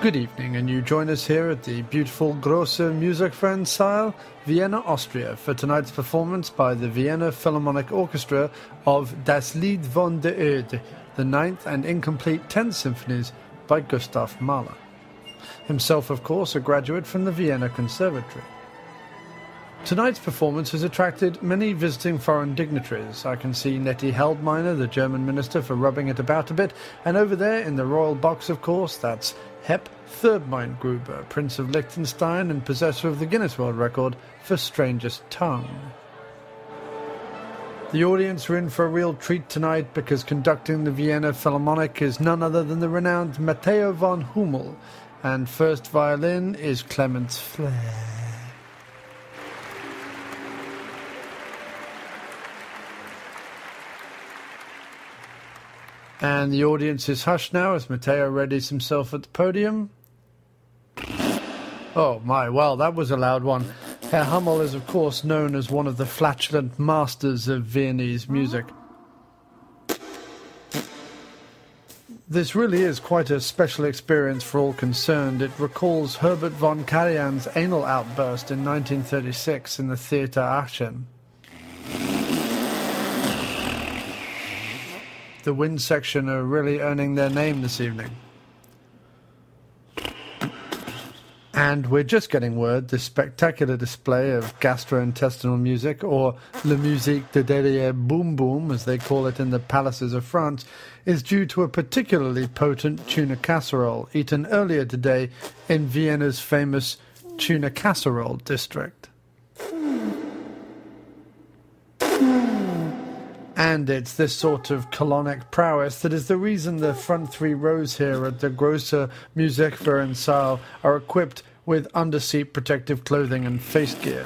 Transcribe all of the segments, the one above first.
Good evening, and you join us here at the beautiful Grosse Musikvereinssaal, Vienna, Austria, for tonight's performance by the Vienna Philharmonic Orchestra of Das Lied von der Erde, the ninth and incomplete 10th symphonies by Gustav Mahler. Himself, of course, a graduate from the Vienna Conservatory. Tonight's performance has attracted many visiting foreign dignitaries. I can see Nettie Heldminer, the German minister, for rubbing it about a bit, and over there in the royal box, of course, that's Hep Thurbmeingruber, Prince of Liechtenstein and possessor of the Guinness World Record for strangest tongue. The audience are in for a real treat tonight because conducting the Vienna Philharmonic is none other than the renowned Matteo von Hummel, and first violin is Clemens Flair. And the audience is hushed now as Matteo readies himself at the podium. Oh my, well, that was a loud one. Herr Hummel is, of course, known as one of the flatulent masters of Viennese music. This really is quite a special experience for all concerned. It recalls Herbert von Karajan's anal outburst in 1936 in the Theater Aachen. The wind section are really earning their name this evening. And we're just getting word this spectacular display of gastrointestinal music, or la musique de derrière boum boum, as they call it in the palaces of France, is due to a particularly potent tuna casserole eaten earlier today in Vienna's famous tuna casserole district. And it's this sort of colonic prowess that is the reason the front three rows here at the Grosse Musikvereinssaal are equipped with underseat protective clothing and face gear.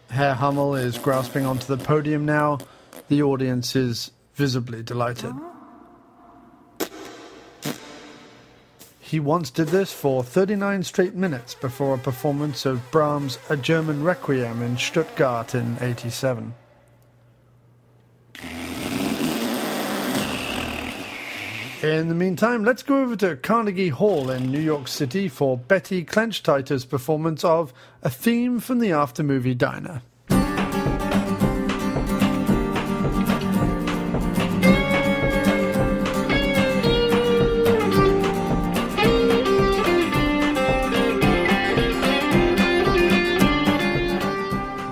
Herr Hummel is grasping onto the podium now. The audience is visibly delighted. He once did this for 39 straight minutes before a performance of Brahms' A German Requiem in Stuttgart in '87. In the meantime, let's go over to Carnegie Hall in New York City for Betty Clenchtiter's performance of A Theme from the After-Movie Diner.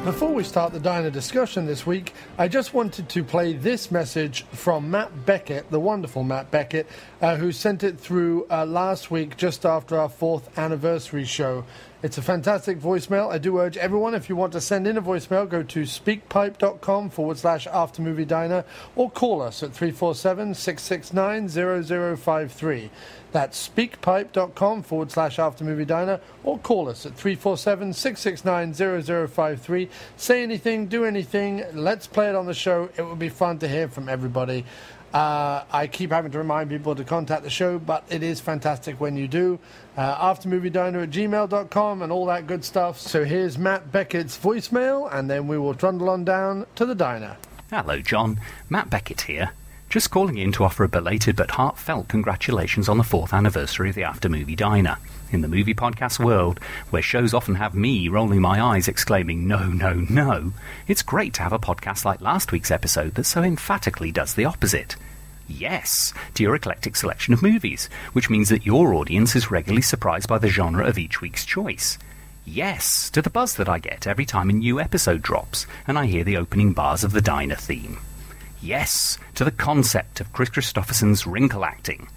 Before we start the diner discussion this week, I just wanted to play this message from Matt Beckett, the wonderful Matt Beckett, who sent it through last week just after our 4th anniversary show. It's a fantastic voicemail. I do urge everyone, if you want to send in a voicemail, go to speakpipe.com/aftermoviediner or call us at 347-669-0053. That's speakpipe.com/aftermoviediner or call us at 347-669-0053. Say anything, do anything, let's play it on the show. It would be fun to hear from everybody. I keep having to remind people to contact the show, but it is fantastic when you do. Aftermoviediner@gmail.com and all that good stuff. So here's Matt Beckett's voicemail, and then we will trundle on down to the diner. Hello, John. Matt Beckett here. Just calling in to offer a belated but heartfelt congratulations on the 4th anniversary of the After Movie Diner. In the movie podcast world, where shows often have me rolling my eyes exclaiming, no, no, no, it's great to have a podcast like last week's episode that so emphatically does the opposite. Yes, to your eclectic selection of movies, which means that your audience is regularly surprised by the genre of each week's choice. Yes, to the buzz that I get every time a new episode drops and I hear the opening bars of the diner theme. Yes, to the concept of Chris Christopherson's wrinkle acting.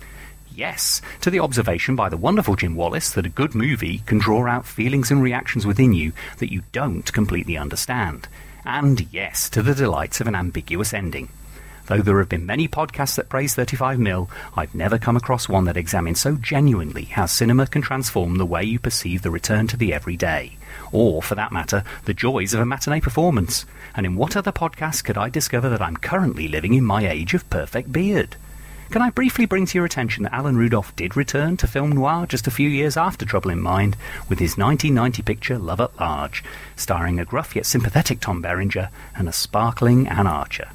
Yes, to the observation by the wonderful Jim Wallace that a good movie can draw out feelings and reactions within you that you don't completely understand. And yes, to the delights of an ambiguous ending. Though there have been many podcasts that praise 35mm, I've never come across one that examines so genuinely how cinema can transform the way you perceive the return to the everyday, or, for that matter, the joys of a matinee performance. And in what other podcast could I discover that I'm currently living in my age of perfect beard? Can I briefly bring to your attention that Alan Rudolph did return to film noir just a few years after Trouble in Mind with his 1990 picture Love at Large, starring a gruff yet sympathetic Tom Berenger and a sparkling Anne Archer.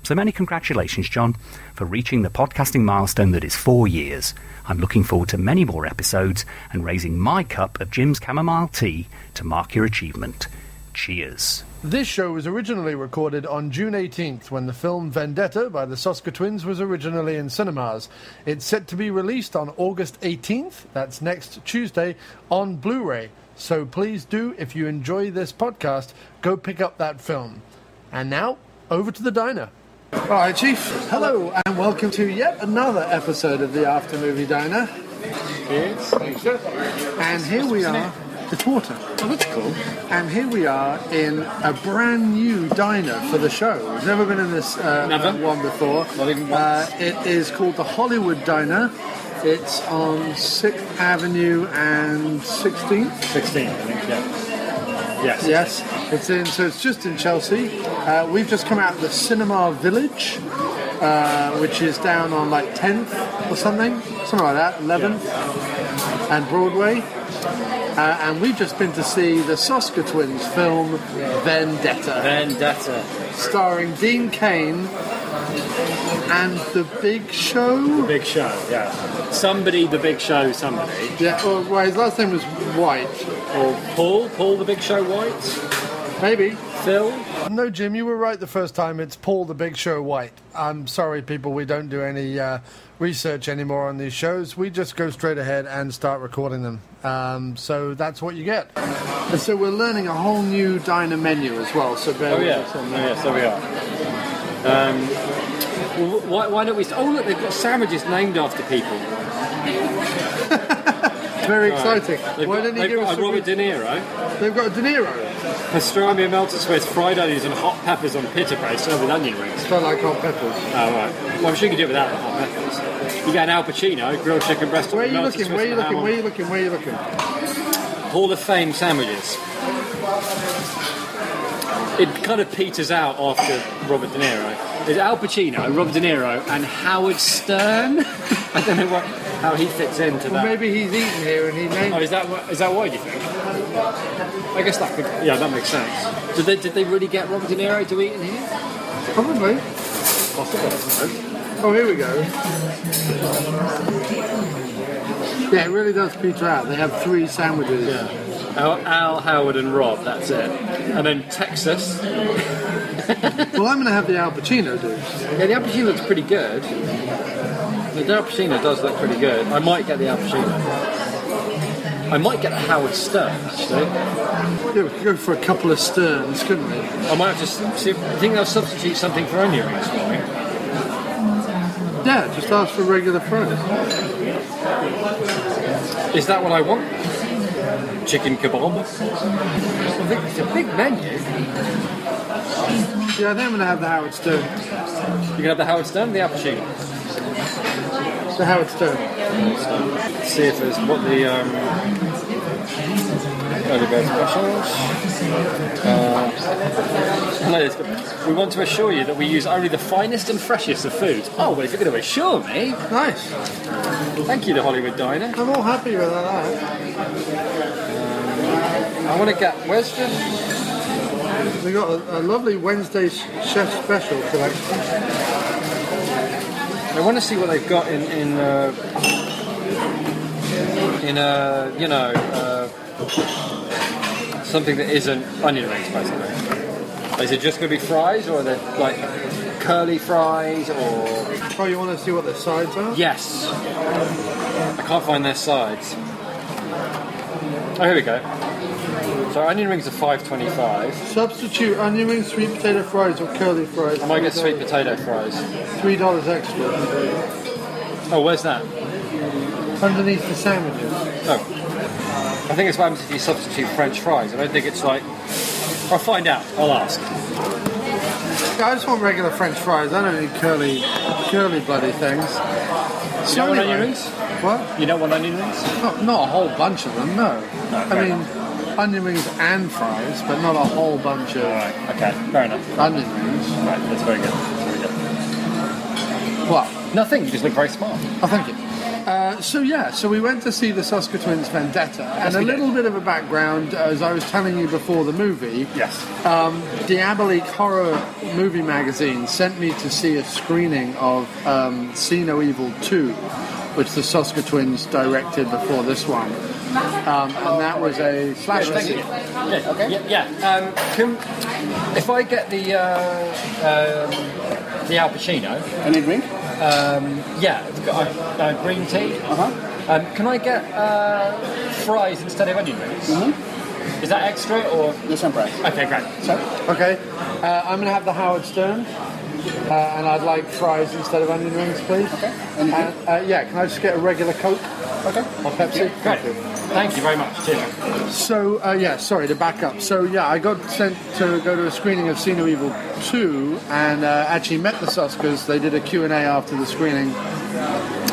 So many congratulations, John, for reaching the podcasting milestone that is 4 years. I'm looking forward to many more episodes and raising my cup of Jim's chamomile tea to mark your achievement. Cheers. This show was originally recorded on June 18th when the film Vendetta by the Soska Twins was originally in cinemas. It's set to be released on August 18th, that's next Tuesday, on Blu-ray. So please do, if you enjoy this podcast, go pick up that film. And now, over to the diner. All right, Chief. Hello, and welcome to yet another episode of the After Movie Diner. Cheers. And here we are. It's water. Oh, that's cool. And here we are in a brand new diner for the show. We've never been in this one before. Not even once. It is called the Hollywood Diner. It's on 6th Avenue and 16th. 16th, I think, yeah. Yes. It's in. So it's just in Chelsea. We've just come out of the Cinema Village, which is down on like 10th or something like that, 11th, and Broadway. And we've just been to see the Soska Twins film Vendetta. Starring Dean Cain and The Big Show. The Big Show, yeah. The Big Show, somebody. Yeah, well, his last name was Wight. Or Paul the Big Show Wight? Maybe. Phil? No, Jim, you were right the first time. It's Paul the Big Show Wight. I'm sorry, people, we don't do any research anymore on these shows. We just go straight ahead and start recording them. So that's what you get. And so we're learning a whole new diner menu as well. So bear with us on that. So we are. Why don't we... Oh, look, they've got sandwiches named after people. Very exciting. Why don't you give us Robert De Niro? They've got a De Niro. Pastrami and melted Swiss, fried onions and hot peppers on pita base, served with onion rings. I don't like hot peppers. Oh, right. Well, I'm sure you can do it without the hot peppers. You get an Al Pacino, grilled chicken breast. Where are you looking? Where are you looking? Hall of Fame sandwiches. It kind of peters out after Robert De Niro. There's Al Pacino, Robert De Niro, and Howard Stern. I don't know how he fits into that. Maybe he's eaten here and he named. Oh, is that why, do you think? I guess that could. Yeah, that makes sense. Did they really get Robert De Niro to eat in here? Probably. Possibly. Oh, here we go. Yeah, it really does peter out. They have 3 sandwiches. Yeah. Al, Howard, and Rob. That's it. And then Texas. Well, I'm going to have the Al Pacino, dude. Yeah, the Al Pacino looks pretty good. The Al Pacino does look pretty good. I might get the Al Pacino. I might get the Howard Stern, actually. Yeah, we could go for a couple of Sterns, couldn't we? I might have to see. I think they'll substitute something for onion rings for me. Yeah, just ask for regular fries. Is that what I want? Chicken kebab? It's a big menu. Yeah, I think I'm going to have the Howard Stern. You can have the Howard Stern, the Al Pacino. The Howard Stern. Let's see if there's what the early bird specials. We want to assure you that we use only the finest and freshest of foods. Oh, well, if you're going to assure me. Nice. Thank you, the Hollywood Diner. I'm all happy with that. I want to get... Where's the... We've got a lovely Wednesday chef special collection. I want to see what they've got in something that isn't onion rings, basically. Is it just going to be fries, or are they like curly fries, or... Oh, you want to see what their sides are? Yes. I can't find their sides. Oh, here we go. So onion rings are $5.25. Substitute onion rings, sweet potato fries, or curly fries. I might get sweet potato fries. $3 extra. Oh, where's that? Underneath the sandwiches. Oh. I think it's what happens if you substitute French fries. I don't think it's like... I'll find out. I'll ask. Yeah, I just want regular French fries. I don't need curly bloody things. You don't want onion rings? What? You don't want onion rings? Not a whole bunch of them, no. Okay. I mean, onion rings and fries, but not a whole bunch of... Alright, okay, fair enough. Onion rings. Right, that's very good. That's very good. What? Nothing, you just look very smart. Oh, thank you. So we went to see the Soska Twins Vendetta, and a little bit of a background, as I was telling you before the movie. Yes. Diabolique Horror Movie Magazine sent me to see a screening of See No Evil 2, which the Soska Twins directed before this one. And that was a slasher. Thank you. Yeah, okay. Yeah. If I get the Al Pacino. Any drink? Green tea. Can I get fries instead of onion rings? Mm-hmm. Is that extra or the same price? Okay, great. So, okay, I'm going to have the Howard Stern, and I'd like fries instead of onion rings, please. Okay. And can I just get a regular Coke? Okay. Or Pepsi? Yeah, great. Thank you very much. Cheers. So, sorry to back up. So, I got sent to go to a screening of See No Evil 2 and actually met the Soskas. They did a Q&A after the screening.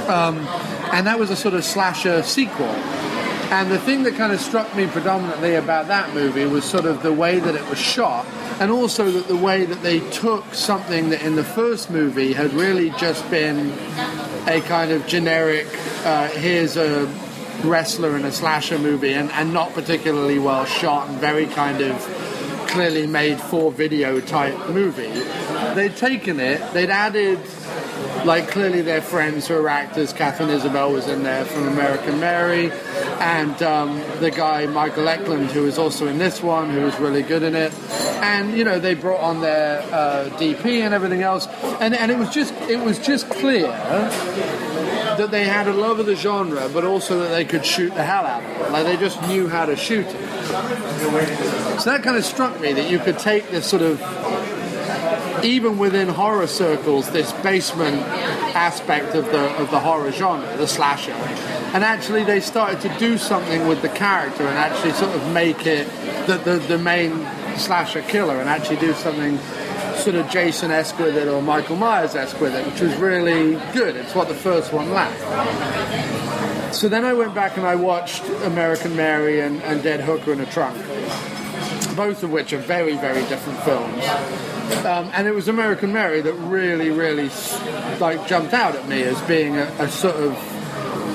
And that was a sort of slasher sequel. And the thing that kind of struck me predominantly about that movie was sort of the way that it was shot, and also that the way that they took something that in the first movie had really just been a kind of generic, here's a wrestler in a slasher movie, and not particularly well shot and very kind of clearly made for video type movie. They'd taken it, they'd added like clearly their friends who are actors. Catherine Isabel was in there from American Mary, and the guy Michael Eklund, who was also in this one, who was really good in it. And they brought on their DP and everything else, and it was just clear that they had a love of the genre, but also that they could shoot the hell out of it. Like they just knew how to shoot it. So that kind of struck me that you could take this sort of, even within horror circles, this basement aspect of the horror genre, the slasher, and actually they started to do something with the character and actually sort of make it the main slasher killer, and actually do something sort of Jason-esque with it or Michael Myers-esque with it, which was really good. It's what the first one lacked. So then I went back and I watched American Mary and Dead Hooker in a Trunk, both of which are very, very different films. And it was American Mary that really, really jumped out at me as being a sort of,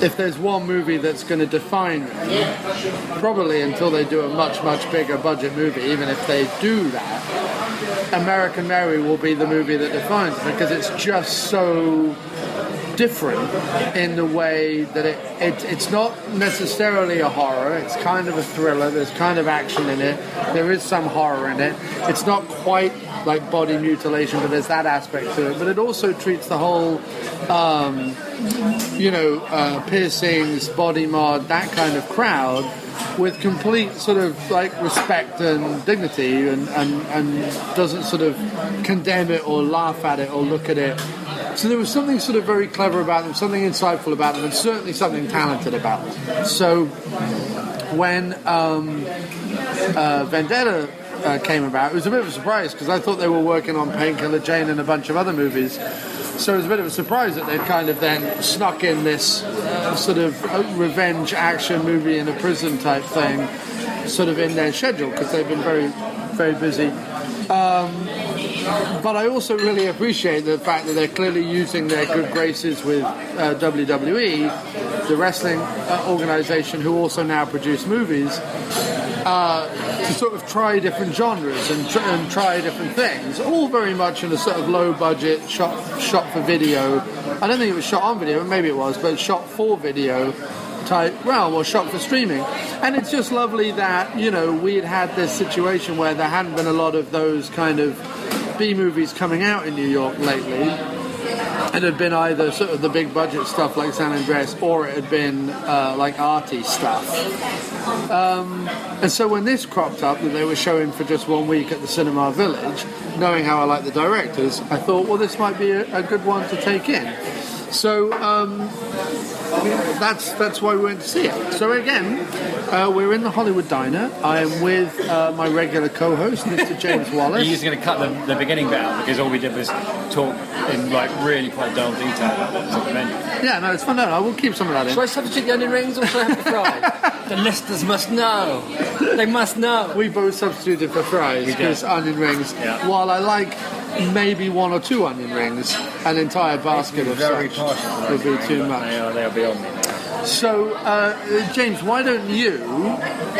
if there's one movie that's going to define me, probably until they do a much, much bigger budget movie, even if they do that, American Mary will be the movie that defines it, because it's just so different in the way that it's not necessarily a horror, it's kind of a thriller, there's kind of action in it, there is some horror in it, it's not quite like body mutilation, but there's that aspect to it, but it also treats the whole piercings, body mod, that kind of crowd with complete sort of like respect and dignity, and doesn't sort of condemn it or laugh at it or look at it. So there was something sort of very clever about them, something insightful about them, and certainly something talented about them. So when Vendetta came about, it was a bit of a surprise, because I thought they were working on Painkiller Jane and a bunch of other movies. So it was a bit of a surprise that they'd kind of then snuck in this sort of revenge action movie in a prison type thing sort of in their schedule, because they've been very, very busy. But I also really appreciate the fact that they're clearly using their good graces with WWE, the wrestling organization, who also now produce movies, to sort of try different genres and try different things, all very much in a sort of low budget shot for video. I don't think it was shot on video, maybe it was, but shot for video type realm, or shot for streaming. And it's just lovely that we had this situation where there hadn't been a lot of those kind of B movies coming out in New York lately. It had been either sort of the big budget stuff like San Andreas, or it had been like arty stuff. And so when this cropped up that they were showing for just 1 week at the Cinema Village, knowing how I like the directors, I thought, well, this might be a good one to take in. So that's why we went to see it. So again, we're in the Hollywood Diner. I am with my regular co-host, Mr. James Wallace. You're just going to cut the beginning bit out, because all we did was talk in like really quite dull detail about what was on the menu. Yeah, no, it's fun. No, I will keep some of that in. Shall I substitute the onion rings, or shall I have the fries? The listeners must know. They must know. We both substituted for fries, because onion rings, while I like maybe 1 or 2 onion rings. An entire basket of very such partial would be too much. They'll be on me. So, James, why don't you,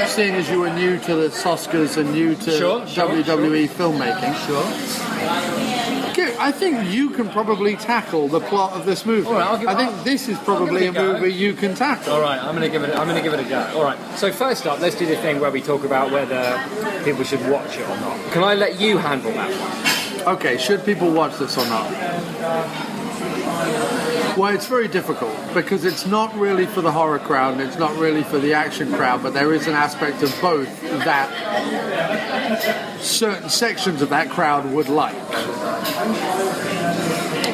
seeing as you were new to the Soskas and new to WWE filmmaking, I think you can probably tackle the plot of this movie. All right, I think this is probably a movie you can tackle. All right, I'm going to give it a go. All right. So first up, let's do the thing where we talk about whether people should watch it or not. Can I let you handle that one? Okay, should people watch this or not? Well, it's very difficult because it's not really for the horror crowd and it's not really for the action crowd, but there is an aspect of both that certain sections of that crowd would like.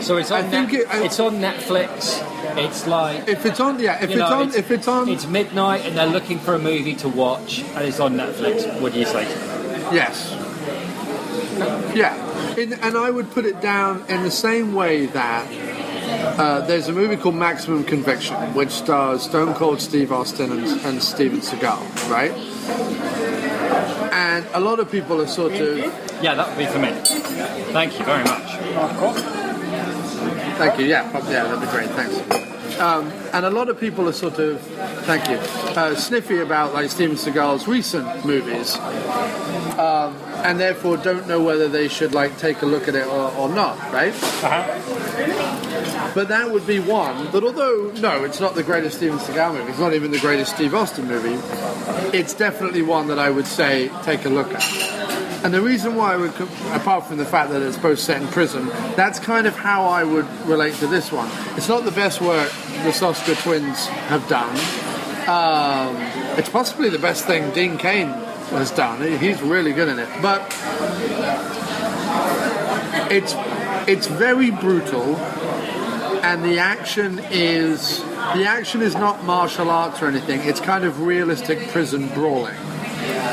So it's on it's on Netflix. It's like if it's on, it's midnight and they're looking for a movie to watch and it's on Netflix. What do you say to them? Yes. Yeah, and I would put it down in the same way that there's a movie called Maximum Conviction, which stars Stone Cold Steve Austin and Steven Seagal, right? And a lot of people are sort of... Yeah, that would be for me. Thank you very much. Of course. Thank you, yeah, that'd be great, thanks. And a lot of people are sort of, thank you, sniffy about like Steven Seagal's recent movies, and therefore don't know whether they should like take a look at it or not, right? But that would be one that, although no, it's not the greatest Steven Seagal movie, it's not even the greatest Steve Austin movie, it's definitely one that I would say take a look at. And the reason why I would, apart from the fact that it's both set in prison, that's kind of how I would relate to this one. It's not the best work the Soska Twins have done. It's possibly the best thing Dean Cain has done. He's really good in it. But it's very brutal, and the action is not martial arts or anything. It's kind of realistic prison brawling.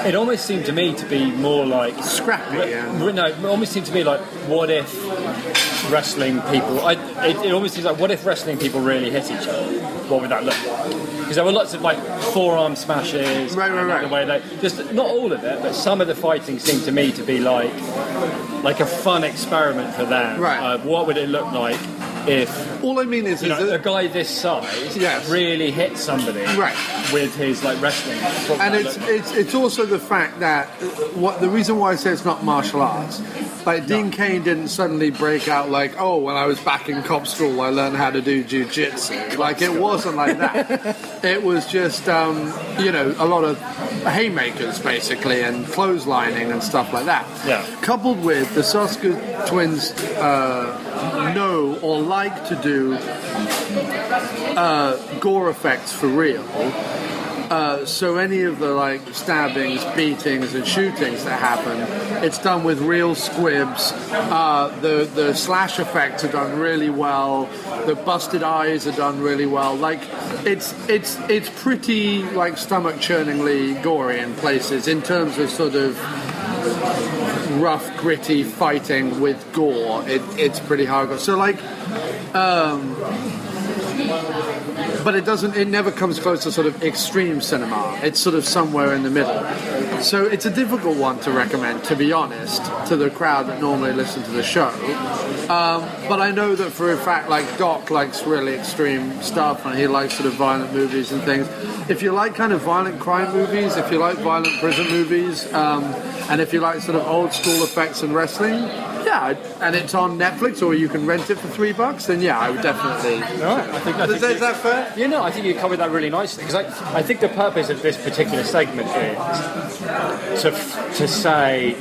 It almost seemed to me to be more like scrappy. No, it almost seemed to me like, what if wrestling people? It almost seems like, what if wrestling people really hit each other? What would that look like? Because there were lots of like forearm smashes. Right. The way they just not all of it, but some of the fighting seemed to me to be like a fun experiment for them. Right. What would it look like if all I mean is a guy this size really hit somebody with his like wrestling, and it's also the fact that the reason why I say it's not martial arts, like Dean Cain didn't suddenly break out like, oh, when I was back in cop school I learned how to do jiu-jitsu. Like it wasn't like that. It was just a lot of haymakers basically and clotheslining and stuff like that. Yeah. Coupled with the Soska Twins know or like to do gore effects for real. So any of the like stabbings, beatings, and shootings that happen, it's done with real squibs. The slash effects are done really well. The busted eyes are done really well. Like it's pretty like stomach churningly gory in places in terms of sort of rough, gritty fighting with gore. It's pretty hardcore. So like. But it never comes close to sort of extreme cinema. It's sort of somewhere in the middle. So it's a difficult one to recommend, to be honest, to the crowd that normally listen to the show. But I know that for a fact, like Doc likes really extreme stuff and he likes sort of violent movies and things. If you like kind of violent crime movies, if you like violent prison movies, and if you like sort of old school effects and wrestling, yeah, and it's on Netflix or you can rent it for $3, then yeah, I would definitely. All right, is that fair? Yeah, no, I think you covered that really nicely because I think the purpose of this particular segment is to say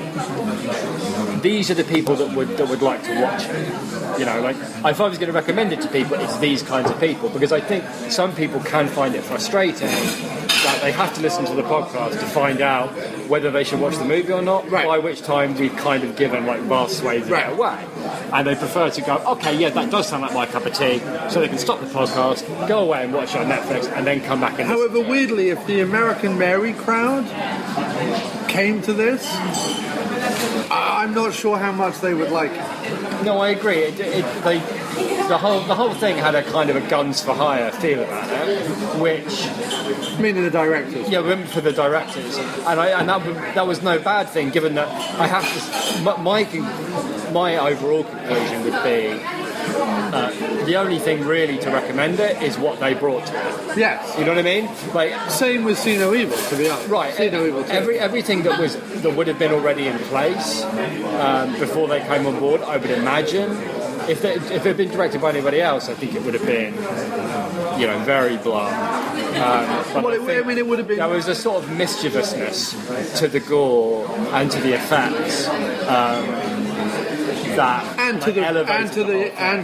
these are the people that would like to watch it. You know, like if I was going to recommend it to people, it's these kinds of people because I think some people can find it frustrating that they have to listen to the podcast to find out whether they should watch the movie or not. Right. By which time we've kind of given like vast swathes of it away, and they prefer to go, okay, yeah, that does sound like my cup of tea, so they can stop the podcast, go away and watch it on Netflix, and then come back and listen. However, weirdly, if the American Mary crowd came to this, I'm not sure how much they would like it. No, I agree. The whole thing had a kind of a guns for hire feel about it, which. Meaning the directors. Yeah, for the directors, and that was no bad thing, given that I have to. my overall conclusion would be the only thing really to recommend it is what they brought to it. Yes. You know what I mean? Like, same with See No Evil, to be honest. Right. See No Evil too. Everything that would have been already in place before they came on board, I would imagine. If it had been directed by anybody else, I think it would have been, very blunt. But it would have been. There was a sort of mischievousness to the gore and to the effects. And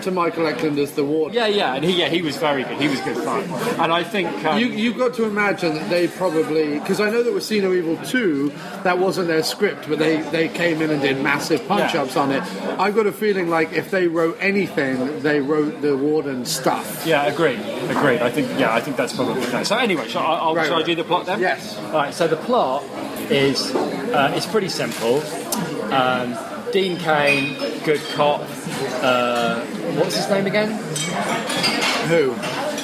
to Michael Eklund as the warden. And he was very good. He was good fun. And I think you've got to imagine that they probably, because I know that with See No Evil 2, that wasn't their script, but they came in and did massive punch-ups on it. I've got a feeling like if they wrote anything, they wrote the warden stuff. Yeah, agreed. I think that's probably the case. So anyway, shall I do the plot then? Yes. All right. So the plot is it's pretty simple. Dean Cain, good cop. What's his name again? Who?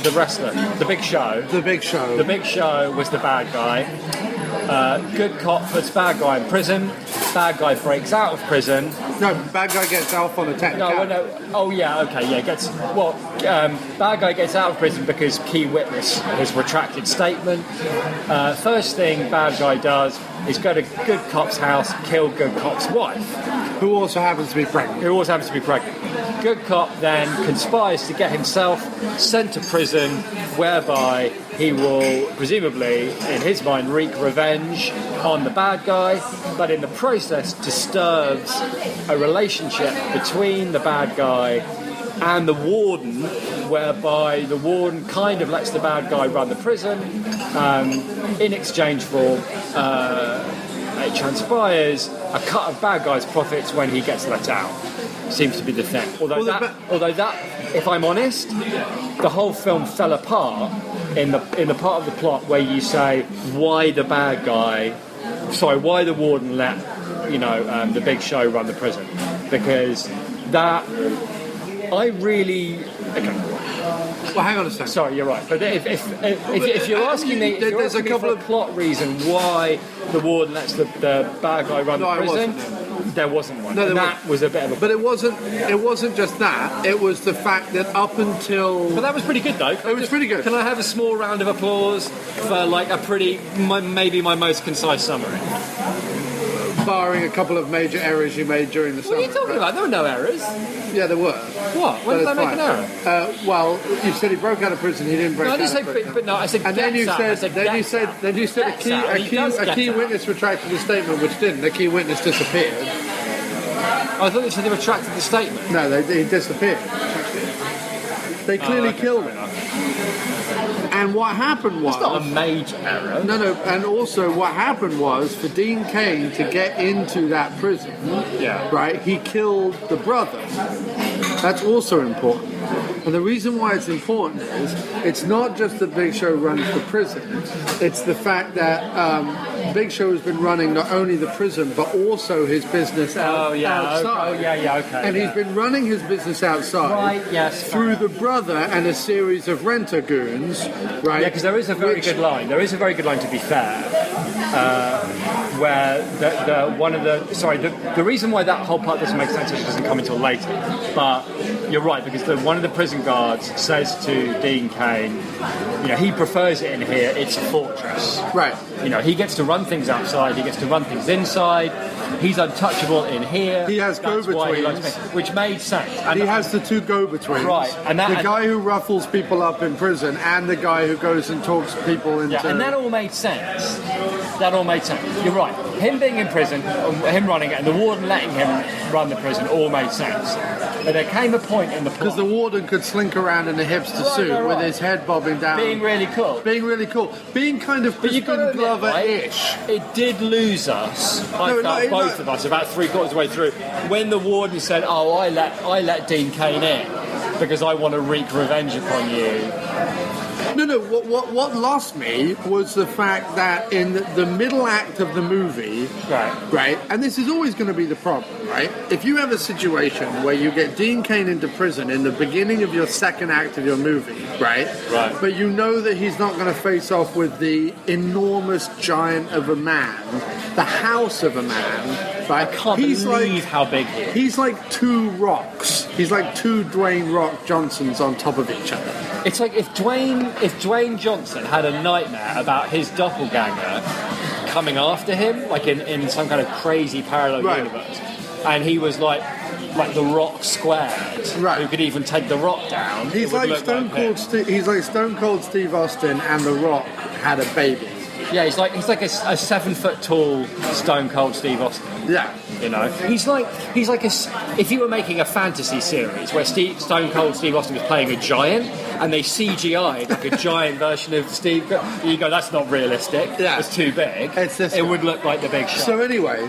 The wrestler. The Big Show. The Big Show. The Big Show was the bad guy. Good cop puts bad guy in prison. Bad guy breaks out of prison. No, bad guy gets off on a technicality. No. Oh yeah, okay, yeah. Bad guy gets out of prison because key witness has retracted statement. First thing bad guy does is go to good cop's house, kill good cop's wife, who also happens to be pregnant. Good cop then conspires to get himself sent to prison, whereby he will presumably, in his mind, wreak revenge on the bad guy, but in the process disturbs a relationship between the bad guy and the warden, whereby the warden kind of lets the bad guy run the prison in exchange for, it transpires, a cut of bad guy's profits when he gets let out. Seems to be the thing. Although that, if I'm honest, the whole film fell apart in the part of the plot where you say why the warden let the Big Show run the prison, because that I really. Okay. Well, hang on a second. Sorry, you're right. But if you're asking me, there's a couple of plot reason why the warden lets the bad guy run the prison. There wasn't one. No, that was a bit of a. But it wasn't just that. It was the fact that up until. But that was pretty good, though. It was pretty good. Can I have a small round of applause for maybe my most concise summary? Barring a couple of major errors you made during the summer. What are you talking about? There were no errors. Yeah, there were. What? When did I make an error? Well, you said he broke out of prison. He didn't break out of prison. But no, I said. And then you said a key witness retracted the statement, which didn't. The key witness disappeared. I thought they said they retracted the statement. No, he disappeared. They clearly killed him. And what happened was... It's not a major error. No. And also what happened was, for Dean Cain to get into that prison, right, he killed the brother. That's also important. And the reason why it's important is, it's not just that Big Show runs the prison, it's the fact that Big Show has been running not only the prison, but also his business outside. Okay. And he's been running his business outside through the brother and a series of renter goons, right? Yeah, because there is a very good line. There is a very good line, to be fair, where the reason why that whole part doesn't make sense is it doesn't come until later. But you're right, because one of the prison guards says to Dean Cain, he prefers it in here. It's a fortress. Right. He gets to run things outside. He gets to run things inside. He's untouchable in here. He has go-betweens. Which made sense. And he has the two go-betweens. Right. And the guy who ruffles people up in prison and the guy who goes and talks people into... Yeah, and that all made sense. You're right. Him being in prison, him running it, and the warden letting him run the prison all made sense. But there came a point in the plot... Because the warden could slink around in a hipster suit with his head bobbing down. Being really cool. Being kind of Crispin Glover-ish. It did lose us. Both of us, about 3/4 of the way through, when the warden said, I let Dean Cain in because I want to wreak revenge upon you. No. What lost me was the fact that in the middle act of the movie, right, and this is always going to be the problem, right? If you have a situation where you get Dean Cain into prison in the beginning of your second act of your movie, right, but you know that he's not going to face off with the enormous giant of a man, the house of a man, Right? I can't believe how big he is. He's like two rocks. He's like two Dwayne Rock Johnsons on top of each other. It's like if Dwayne Johnson had a nightmare about his doppelganger coming after him, like in some kind of crazy parallel universe, and he was like the Rock squared, who could even take the Rock down. He's like Stone Cold. He's like Stone Cold Steve Austin, and the Rock had a baby. Yeah, he's like a 7 foot tall Stone Cold Steve Austin. Yeah, you know, he's like if you were making a fantasy series where Stone Cold Steve Austin was playing a giant, and they CGI'd like a giant version of Steve. You go, that's not realistic. Yeah, it's too big. It would look like The Big Show. So anyway,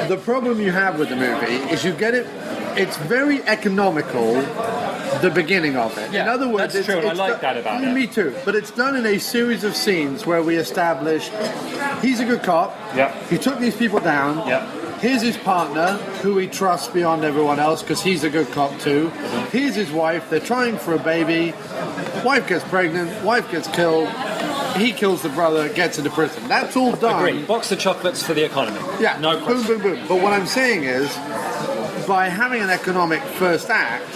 the problem you have with the movie is you get it. It's very economical. The beginning of it. Yeah, in other words, that's true, and I like that about it. Me too. But it's done in a series of scenes where we establish he's a good cop. Yeah. He took these people down. Yeah. Here's his partner, who he trusts beyond everyone else because he's a good cop too. Mm-hmm. Here's his wife. They're trying for a baby. Wife gets pregnant. Wife gets killed. He kills the brother, gets into prison. That's all done. Agreed. Box of chocolates for the economy. Yeah. No question. Boom, boom, boom. But what I'm saying is, by having an economic first act,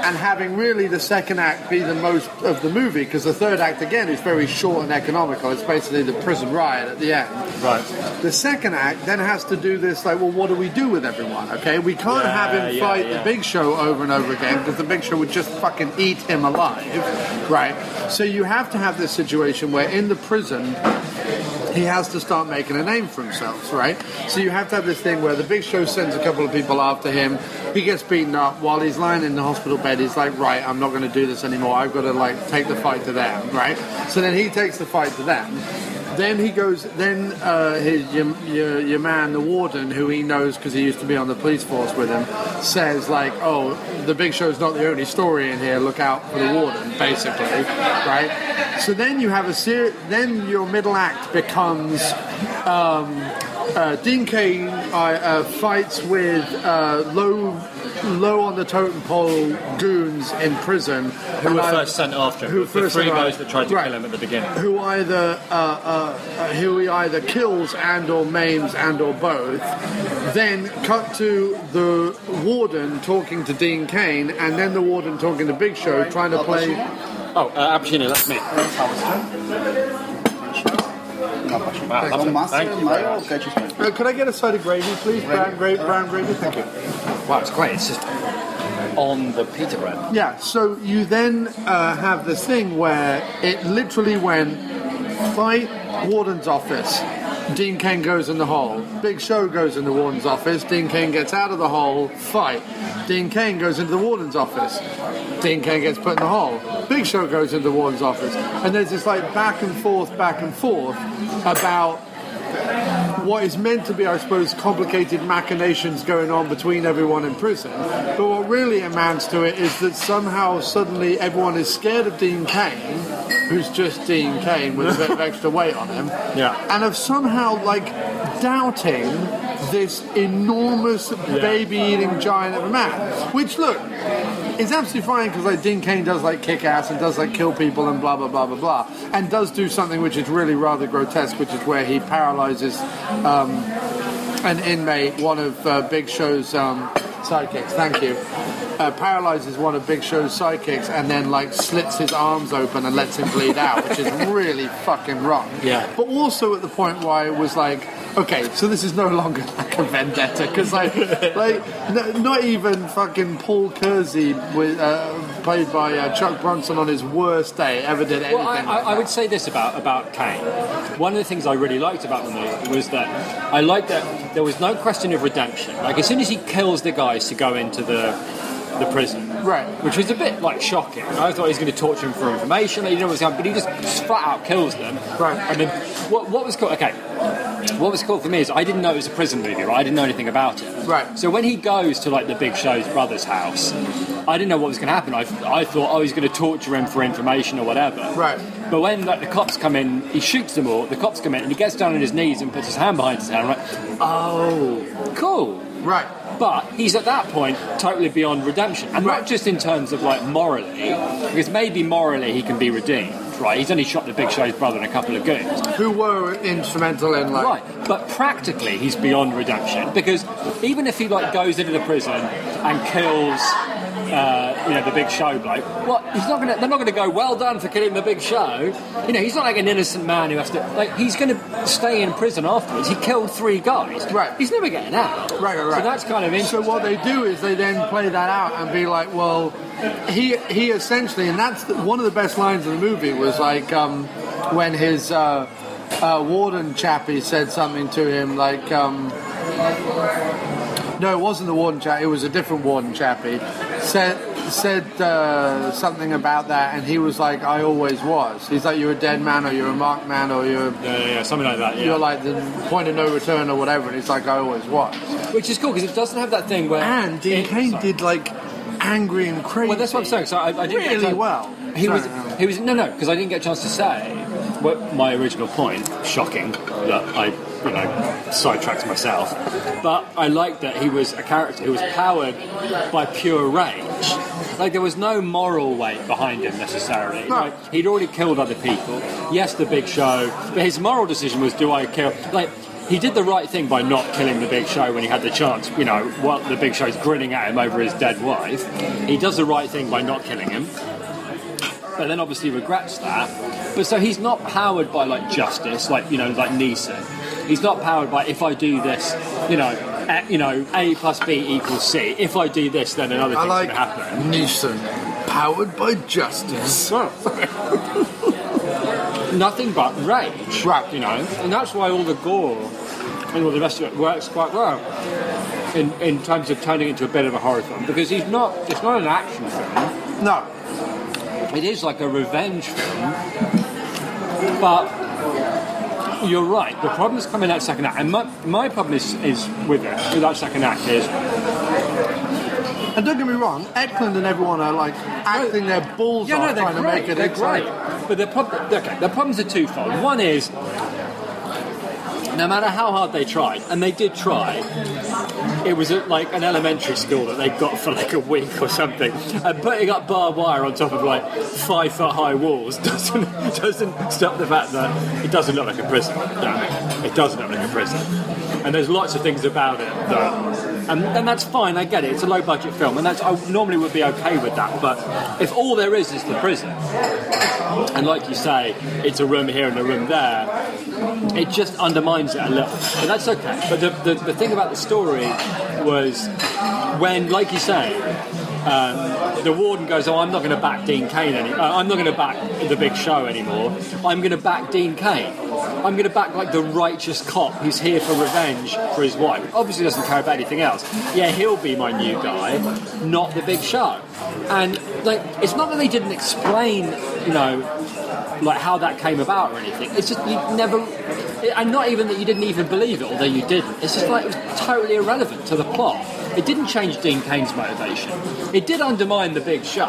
and having really the second act be the most of the movie, because the third act, again, is very short and economical. It's basically the prison riot at the end. Right. The second act then has to do this, like, well, what do we do with everyone, okay? We can't have him fight the Big Show over and over again, because the Big Show would just fucking eat him alive, right? So you have to have this situation where in the prison, he has to start making a name for himself, right? So you have to have this thing where the Big Show sends a couple of people after him. He gets beaten up while he's lying in the hospital bed. He's like, right, I'm not going to do this anymore. I've got to, like, take the fight to them, right? So then he takes the fight to them. Then he goes, your man, the warden, who he knows because he used to be on the police force with him, says, like, oh, the Big Show's not the only story in here, look out for the warden, basically, right? So then you have then your middle act becomes Dean Cain fights with low on the totem pole goons in prison who were first sent after him. The three guys that tried to kill him at the beginning. Who he either kills and or maims and or both. Then cut to the warden talking to Dean Cain, and then the warden talking to Big Show, trying to play. Oh, Appuccino, that's me. Could I get a side of gravy, please? Brown gravy, thank you. Wow, it's great. It's just on the pita bread. Yeah, so you then have this thing where it literally went fight warden's office. Dean Cain goes in the hole. Big Show goes in the warden's office. Dean Cain gets out of the hole. Fight. Dean Cain goes into the warden's office. Dean Cain gets put in the hole. Big Show goes into the warden's office. And there's this like back and forth about what is meant to be, I suppose, complicated machinations going on between everyone in prison. But what really amounts to it is that somehow suddenly everyone is scared of Dean Cain, who's just Dean Cain with a bit of extra weight on him, and of somehow like doubting this enormous baby-eating giant of a man. Which, look, is absolutely fine because like Dean Cain does like kick ass and does like kill people and blah blah blah blah blah, and does do something which is really rather grotesque, which is where he paralyzes an inmate, one of Big Show's sidekicks. Thank you. Paralyzes one of Big Show's sidekicks and then like slits his arms open and lets him bleed out, which is really fucking wrong. Yeah. But also at the point where it was like, okay, so this is no longer like a vendetta because not even fucking Paul Kersey with played by Chuck Bronson on his worst day ever did anything. Well, I would say this about Cain. One of the things I really liked about the movie was that I liked that there was no question of redemption. Like as soon as he kills the guys to go into the prison, right? Which was a bit like shocking. I thought he was going to torture him for information. He didn't know what's going on, but he just flat out kills them. Right. And then what was cool? Okay. What was cool for me is I didn't know it was a prison movie, right? I didn't know anything about it. Right. So when he goes to like the Big Show's brother's house, I didn't know what was going to happen. I thought, he's going to torture him for information or whatever. Right. But when like the cops come in, he shoots them all. The cops come in and he gets down on his knees and puts his hand behind his head. I'm like, oh, cool. Right. But he's at that point totally beyond redemption, and not just in terms of like morally, because maybe morally he can be redeemed. right? He's only shot the Big Show's brother and a couple of goons. Who were instrumental in, like... Right, but practically he's beyond redemption, because even if he, like, goes into the prison and kills... the Big Show bloke. Well, they're not gonna go, well done for killing the Big Show. He's not like an innocent man who has to, like, he's gonna stay in prison afterwards. He killed 3 guys. Right. He's never getting out. Right. So that's kind of interesting. So what they do is they then play that out and be like, well, he essentially, and that's one of the best lines of the movie was like when his warden chappie said something to him like. No, it wasn't the warden chap. It was a different warden chappie. Said something about that, and he was like, "I always was." He's like, "You're a dead man, or you're a marked man, or you're something like that. Yeah. You're like the point of no return, or whatever." And he's like, "I always was," which is cool because it doesn't have that thing where. And Dean Cain did like angry and crazy. Well, that's what I'm saying. So I didn't really get well. He was no, because I didn't get a chance to say what my original point. Shocking that I. Sidetracked myself, but I liked that he was a character who was powered by pure rage. Like there was no moral weight behind him necessarily. No. Like, he'd already killed other people. Yes, the Big Show, but his moral decision was: do I kill? Like he did the right thing by not killing the Big Show when he had the chance. While the Big Show's grinning at him over his dead wife, he does the right thing by not killing him. But then obviously regrets that. But so he's not powered by like justice, like like Neeson. He's not powered by if I do this, A plus B equals C. If I do this, then another thing's going to happen. Neeson, powered by justice. Nothing but rage, right? And that's why all the gore and all the rest of it works quite well in terms of turning into a bit of a horror film, because it's not an action film. No. It is like a revenge film, but you're right. The problem's coming in that second act, and my problem is with that second act is. And don't get me wrong, Eklund and everyone are like acting their balls off trying to make it. They're great, but the problems are twofold. One is, no matter how hard they tried, and they did try, it was at like an elementary school that they got for like a week or something, and putting up barbed wire on top of like 5 foot high walls doesn't stop the fact that it doesn't look like a prison. It doesn't look like a prison, and there's lots of things about it that. And that's fine, I get it, it's a low budget film, and I normally would be okay with that, but if all there is the prison, and like you say, it's a room here and a room there, it just undermines it a little, but that's okay. But the thing about the story was when, like you say, the warden goes, I'm not going to back Dean Cain anymore. I'm not going to back the Big Show anymore. I'm going to back Dean Cain. I'm going to back like the righteous cop who's here for revenge for his wife. Obviously doesn't care about anything else. Yeah, he'll be my new guy, not the Big Show. And like, it's not that they didn't explain, like how that came about or anything. It's just you never, and not even that you didn't even believe it, although you didn't. It's just like it was totally irrelevant to the plot. It didn't change Dean Cain's motivation. It did undermine the Big Show.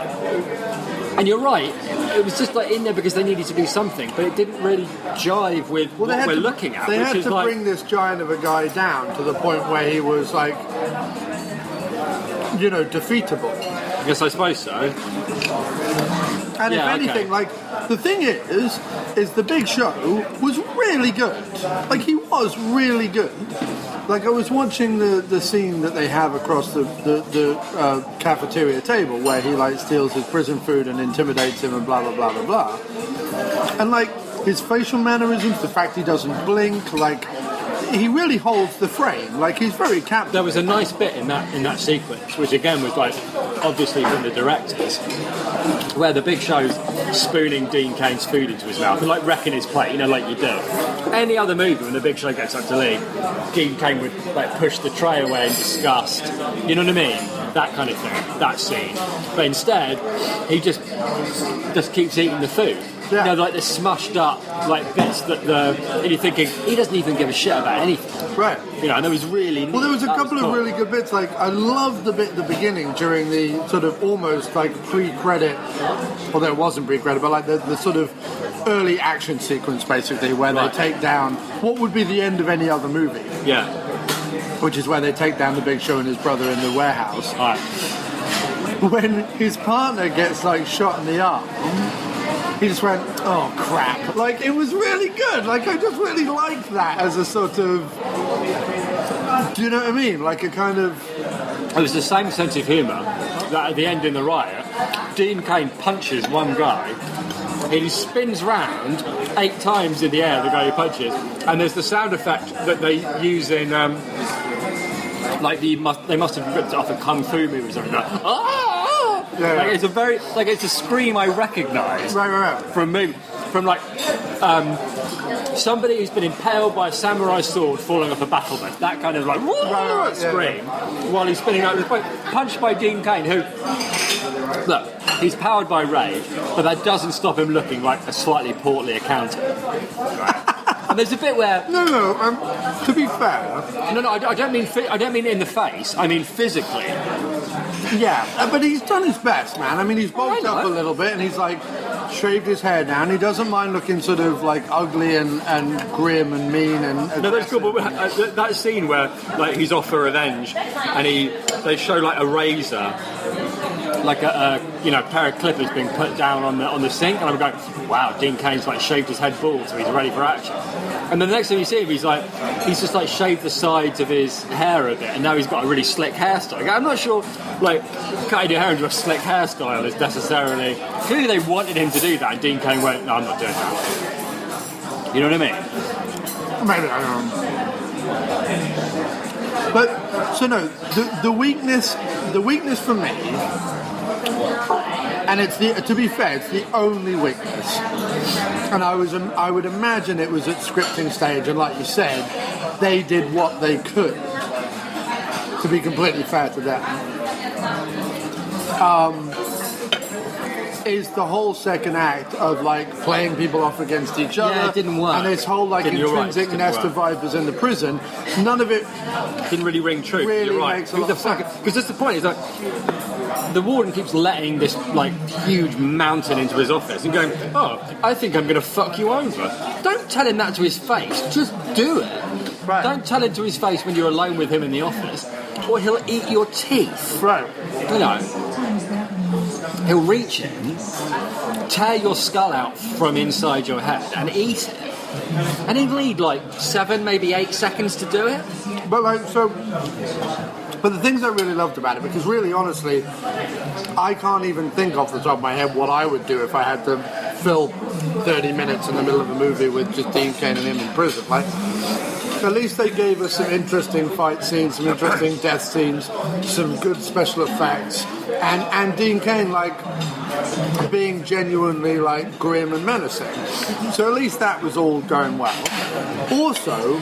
And you're right, it was just like in there because they needed to do something, but it didn't really jive with what we're looking at. They had to bring this giant of a guy down to the point where he was like, defeatable. Yes, I suppose so. And if anything, like, the thing is the Big Show was really good. Like, he was really good. Like, I was watching the scene that they have across the cafeteria table where he, like, steals his prison food and intimidates him and blah, blah, blah, blah, blah. And, like, his facial mannerisms, the fact he doesn't blink, like, he really holds the frame. Like, he's very captivating. There was a nice bit in that sequence, which, again, was, like, obviously from the directors, where the Big Show's spooning Dean Cain's food into his mouth and, like, wrecking his plate, like you do. Any other movie, when the Big Show gets up to leave, Dean Cain would, like, push the tray away in disgust. You know what I mean? That kind of thing, that scene. But instead, he just keeps eating the food. Yeah. Like the smushed up like bits and you're thinking he doesn't even give a shit about anything. Right. And there was really well, there was a couple of really good bits. Like I loved the bit at the beginning during the sort of almost like pre-credit, although it wasn't pre-credit, but like the sort of early action sequence basically where they take down what would be the end of any other movie. Yeah. Which is where they take down the Big Show and his brother in the warehouse. Right. When his partner gets like shot in the arm. he just went, oh crap. Like, it was really good. Like, I just really liked that as a sort of, do you know what I mean? Like a kind of... It was the same sense of humour that at the end in The Riot, Dean Cain punches one guy, he spins round 8 times in the air, the guy he punches, and there's the sound effect that they use in, like they must have ripped it off a kung fu movie or something like that. Ah! Yeah. Like it's a very, like it's a scream I recognise from movie, from like somebody who's been impaled by a samurai sword falling off a battlement. That kind of like scream while he's spinning out. Punched by Dean Cain, who, look, he's powered by rage, but that doesn't stop him looking like a slightly portly accountant. Right? And there's a bit where to be fair, I don't mean in the face. I mean physically. Yeah, but he's done his best, man. I mean, he's bulked up a little bit, and he's like shaved his hair down. He doesn't mind looking sort of like ugly and grim and mean and. No, that's cool. But that scene where like he's off for revenge, and they show like a razor, like a pair of clippers being put down on the sink, and I'm going, wow, Dean Cain's like shaved his head bald, so he's ready for action. And then the next time you see him, he's just like shaved the sides of his hair a bit, and now he's got a really slick hairstyle. I'm not sure, like, cutting your hair into a slick hairstyle is necessarily... Clearly they wanted him to do that, and Dean Cain went, no, I'm not doing that. You know what I mean? Maybe, I don't know. But, so no, the weakness for me, and to be fair, it's the only weakness. And I would imagine it was at scripting stage, and like you said, they did what they could. To be completely fair to them, is the whole second act of like playing people off against each other. Yeah, it didn't work. And this whole like intrinsic nest of vipers in the prison. None of it didn't really ring true. Really You're right. makes a lot of sense. Because that's the point. Is like the warden keeps letting this like huge mountain into his office and going, oh, I think I'm going to fuck you over. Don't tell him that to his face. Just do it. Right. Don't tell him to his face when you're alone with him in the office, or he'll eat your teeth. Right. You know. He'll reach in, tear your skull out from inside your head and eat it. And he'd need like 7, maybe 8 seconds to do it. But the things I really loved about it, because really, honestly, I can't even think off the top of my head what I would do if I had to fill 30 minutes in the middle of a movie with just Dean Cain and him in prison. Like, at least they gave us some interesting fight scenes, some interesting death scenes, some good special effects, and Dean Cain like being genuinely like grim and menacing. So at least that was all going well. Also,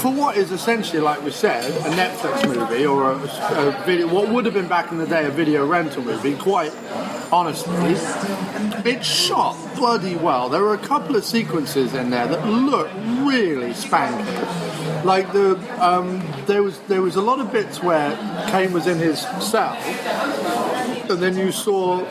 for what is essentially, like we said, a Netflix movie or a video, what would have been back in the day a video rental movie, quite honestly, it's shot bloody well. There were a couple of sequences in there that look really spanky. Like there was a lot of bits where Cain was in his cell, and then you saw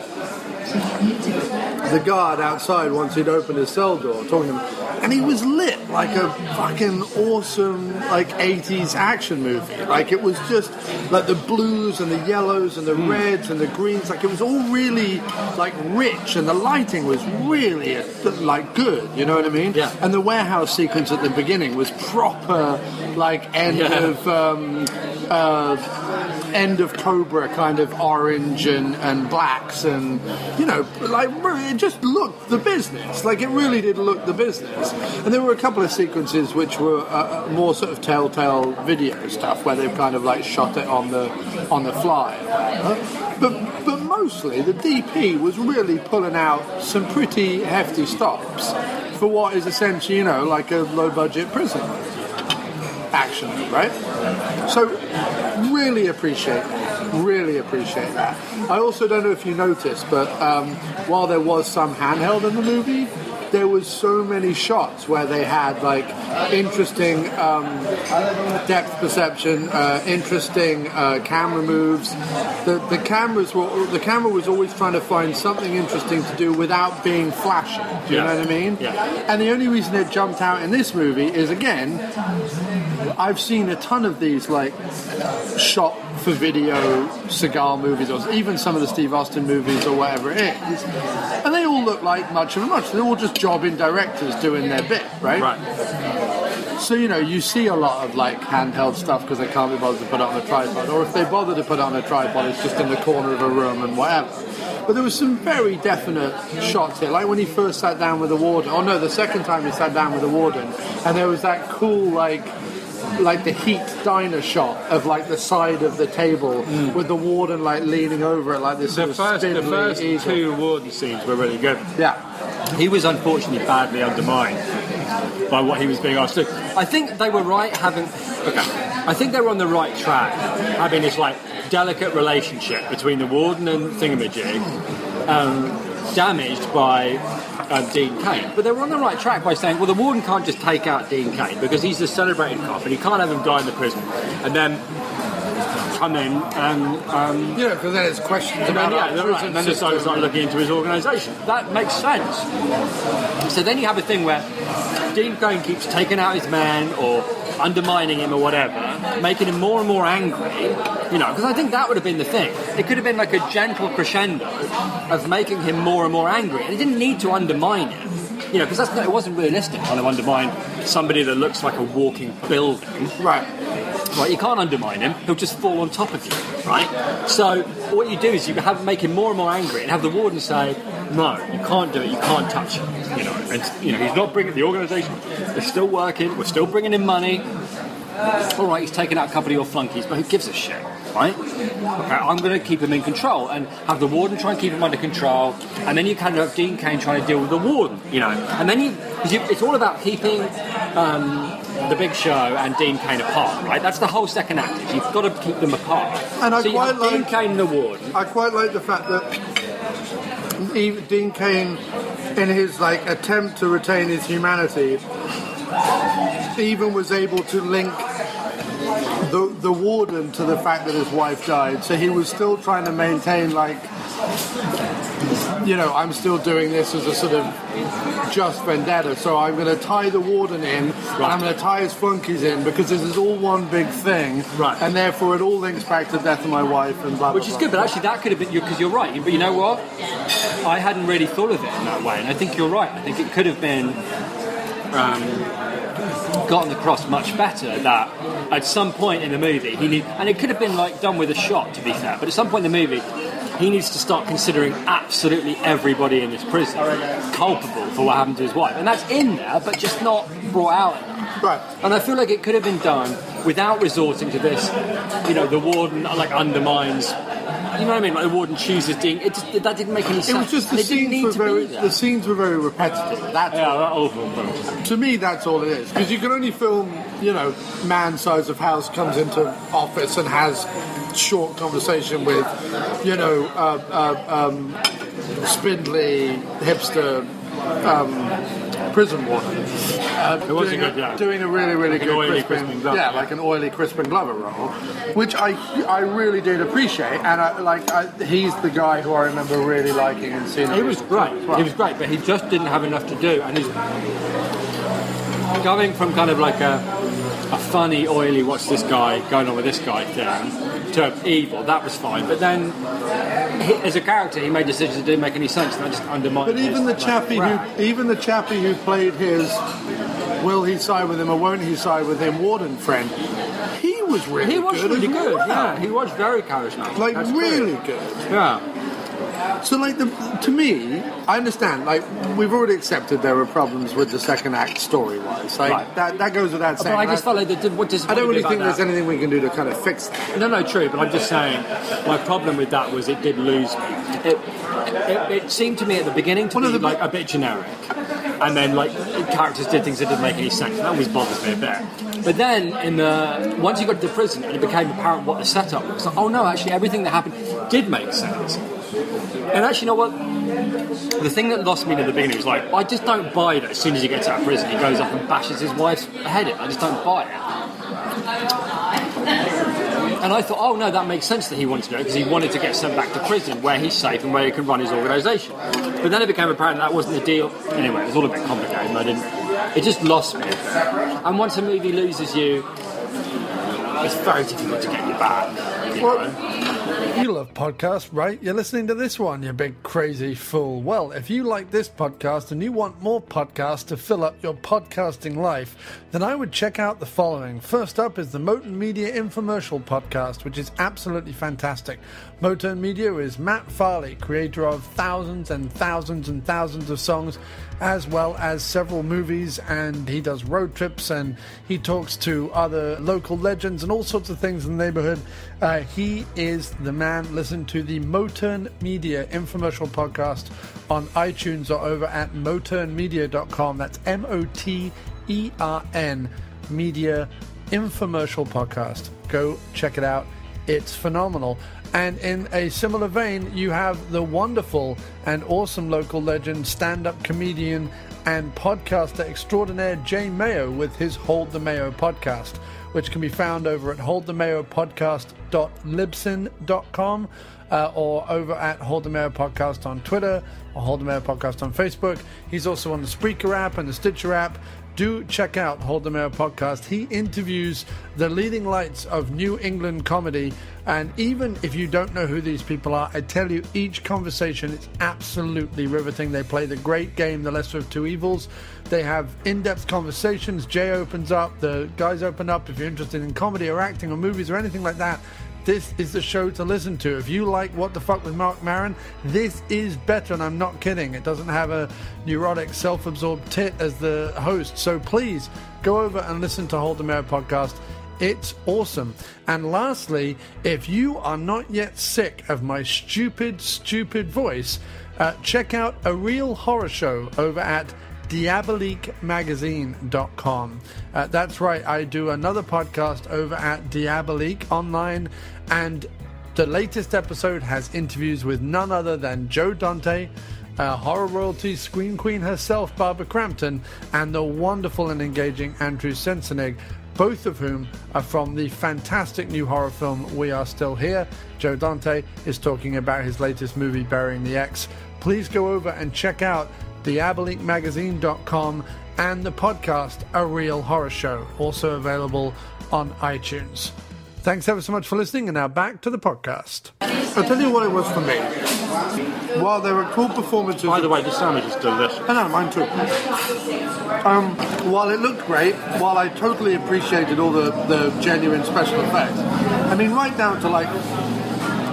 the guard outside once he'd opened his cell door talking to him, and he was lit like a fucking awesome like 80s action movie. Like it was just like the blues and the yellows and the reds and the greens, like it was all really like rich, and the lighting was really like good, you know what I mean? Yeah. And the warehouse sequence at the beginning was proper like end of Cobra kind of orange and blacks, and you know, like it just looked the business. Like it really did look the business. And there were a couple of sequences which were more sort of telltale video stuff where they've kind of like shot it on the fly. But mostly the DP was really pulling out some pretty hefty stops for what is essentially, you know, like a low budget prison action, right? So really appreciate that. I also don't know if you noticed, but while there was some handheld in the movie, there was so many shots where they had like interesting depth perception, interesting camera moves. The camera was always trying to find something interesting to do without being flashy. Do you know what I mean? Yeah. And the only reason it jumped out in this movie is, again, I've seen a ton of these like shot for video cigar movies, or even some of the Steve Austin movies or whatever it is, and they all look like much of a much. They're all just jobbing directors doing their bit, right? Right. So, you see a lot of like handheld stuff because they can't be bothered to put it on a tripod, or if they bother to put it on a tripod, it's just in the corner of a room and whatever. But there was some very definite shots here, like when he first sat down with the warden. Oh no, the second time he sat down with the warden, and there was that cool like the Heat diner shot of like the side of the table with the warden like leaning over it like this. The first two warden scenes were really good. Yeah. He was unfortunately badly undermined by what he was being asked to do. I think they were right I think they were on the right track, having this like delicate relationship between the warden and Thingamajig, damaged by Dean Cain. But they were on the right track by saying, well, the warden can't just take out Dean Cain because he's the celebrated cop and he can't have him die in the prison and then come in and... because then it's questions about... And then decided to start looking into his organisation. That makes sense. So then you have a thing where Dean Cain keeps taking out his man or undermining him or whatever, making him more and more angry, because I think that would have been the thing. It could have been like a gentle crescendo of making him more and more angry, and he didn't need to undermine him, because it wasn't realistic to kind of undermine somebody that looks like a walking building. Right. Right, you can't undermine him, he'll just fall on top of you, right? So what you do is you make him more and more angry and have the warden say, no, you can't do it, you can't touch him, and he's not bringing the organisation, they're still working, we're still bringing in money, alright, he's taken out a couple of your flunkies, but who gives a shit, right? Okay, I'm going to keep him in control and have the warden try and keep him under control, and then you kind of have Dean Cain trying to deal with the warden, and then it's all about keeping the Big Show and Dean Cain apart, right? That's the whole second act. You've got to keep them apart. And I so quite like Dean Cain and the warden. I quite like the fact that Dean Cain, in his attempt to retain his humanity, even was able to link the warden to the fact that his wife died. So he was still trying to maintain I'm still doing this as a sort of just vendetta, so I'm going to tie the warden in, and I'm going to tie his flunkies in, because this is all one big thing, right? And therefore it all links back to the death of my wife and blah, blah, Which is good, but actually that could have been, because you're right, but you know what? I hadn't really thought of it in that way, and I think you're right. I think it could have been gotten across much better that at some point in the movie and it could have been done with a shot, to be fair, but at some point in the movie he needs to start considering absolutely everybody in this prison culpable for what happened to his wife. And that's in there, but just not brought out enough. Right. And I feel like it could have been done without resorting to this, the warden undermines... You know what I mean? The warden chooses Dean. That didn't make any sense. It was just the scenes were very repetitive. That's awful. To me, that's all it is. Because you can only film, man size of house comes into office and has short conversation with, spindly hipster prison warden. Doing a really, really good Crispin Glover. Yeah, like an oily Crispin Glover role, which I really did appreciate, and he's the guy who I remember really liking and seeing. He was great. He was great, but he just didn't have enough to do, and he's going from kind of like a funny, oily, what's this guy going on with this guy thing, to evil. That was fine, but then as a character, he made decisions that didn't make any sense, and that just undermined. But even the chappie who played his will he side with him or won't he side with him warden friend, he was really good. Yeah, he was very charismatic. Really good. Yeah. So, to me, I understand. We've already accepted there were problems with the second act story-wise. That goes without saying. But I just felt like I don't really think there's anything we can do to kind of fix that. No, true. But I'm just saying, my problem with that was it did lose. It seemed to me at the beginning to be a bit generic, and then characters did things that didn't make any sense. That always bothers me a bit. But then once you got to the prison, and it became apparent what the setup was. Oh no, actually, everything that happened did make sense. And actually, you know what? The thing that lost me in the beginning was I just don't buy that as soon as he gets out of prison, he goes up and bashes his wife's head in. I just don't buy it. And I thought, oh no, that makes sense that he wanted to do it because he wanted to get sent back to prison where he's safe and where he can run his organisation. But then it became apparent that wasn't the deal. Anyway, it was all a bit complicated, and it just lost me. And once a movie loses you, it's very difficult to get you back. You love podcasts, right? You're listening to this one, you big crazy fool. Well, if you like this podcast and you want more podcasts to fill up your podcasting life, then I would check out the following. First up is the Moten Media Infomercial Podcast, which is absolutely fantastic. Moten Media is Matt Farley, creator of thousands and thousands and thousands of songs, as well as several movies, and he does road trips and he talks to other local legends and all sorts of things in the neighborhood. He is the man. Listen to the Moten Media Infomercial Podcast on iTunes or over at moternmedia.com. That's MOTERN Media Infomercial Podcast. Go check it out. It's phenomenal. And in a similar vein, you have the wonderful and awesome local legend, stand-up comedian and podcaster extraordinaire Jay Mayo with his Hold the Mayo podcast, which can be found over at holdthemayopodcast.libsyn.com or over at Hold the Mayo Podcast on Twitter or Hold the Mayo Podcast on Facebook. He's also on the Spreaker app and the Stitcher app. Do check out Hold the Mayo Podcast. He interviews the leading lights of New England comedy, and even if you don't know who these people are, I tell you, each conversation is absolutely riveting. They play the great game, The Lesser of Two Evils. They have in-depth conversations. Jay opens up, the guys open up. If you're interested in comedy or acting or movies or anything like that, this is the show to listen to. If you like What the Fuck with Mark Maron, this is better, and I'm not kidding. It doesn't have a neurotic, self-absorbed tit as the host. So please go over and listen to Hold the Mayo Podcast. It's awesome. And lastly, if you are not yet sick of my stupid voice, check out A Real Horror Show over at diaboliquemagazine.com. That's right, I do another podcast over at Diabolique online, and the latest episode has interviews with none other than Joe Dante, horror royalty screen queen herself, Barbara Crampton, and the wonderful and engaging Andrew Sensenig, both of whom are from the fantastic new horror film We Are Still Here. Joe Dante is talking about his latest movie, Burying the Ex. Please go over and check out diaboliquemagazine.com and the podcast A Real Horror Show, also available on iTunes. Thanks ever so much for listening, and now back to the podcast. I'll tell you what it was for me. While there were cool performances... By the way, the sandwich is delicious. I know, mine too. While it looked great, while I totally appreciated all the genuine special effects, I mean, right down to like...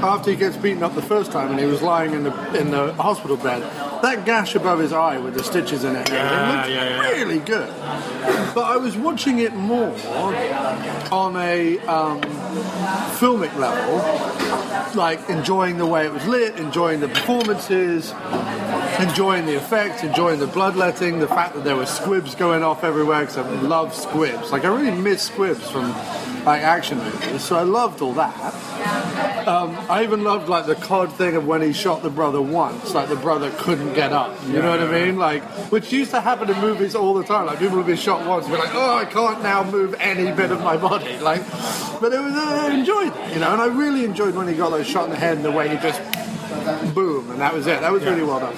after he gets beaten up the first time and he was lying in the hospital bed, that gash above his eye with the stitches in it looked really good. But I was watching it more on a filmic level, like enjoying the way it was lit, enjoying the performances, enjoying the effects, enjoying the bloodletting, the fact that there were squibs going off everywhere, because I love squibs. Like, I really miss squibs from like action movies, so I loved all that. I even loved like the cod thing of when he shot the brother once, like the brother couldn't get up. You know what I mean? Like, which used to happen in movies all the time. Like, people would be shot once and be like, "Oh, I can't now move any bit of my body." Like, but it was I enjoyed it, you know. And I really enjoyed when he got like shot in the head and the way he just boom, and that was it. That was really well done.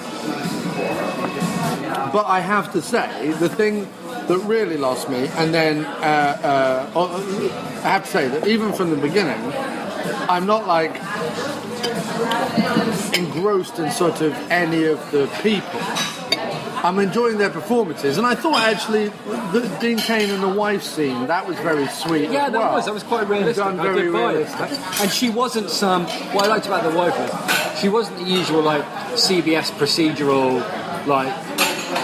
But I have to say, the thing that really lost me, and then I have to say that even from the beginning, I'm not like engrossed in sort of any of the people. I'm enjoying their performances, and I thought actually the Dean Cain and the wife scene, that was very sweet. Yeah, as well. that was quite realistic. Done very realistic. And she wasn't what I liked about the wife was she wasn't the usual like CBS procedural like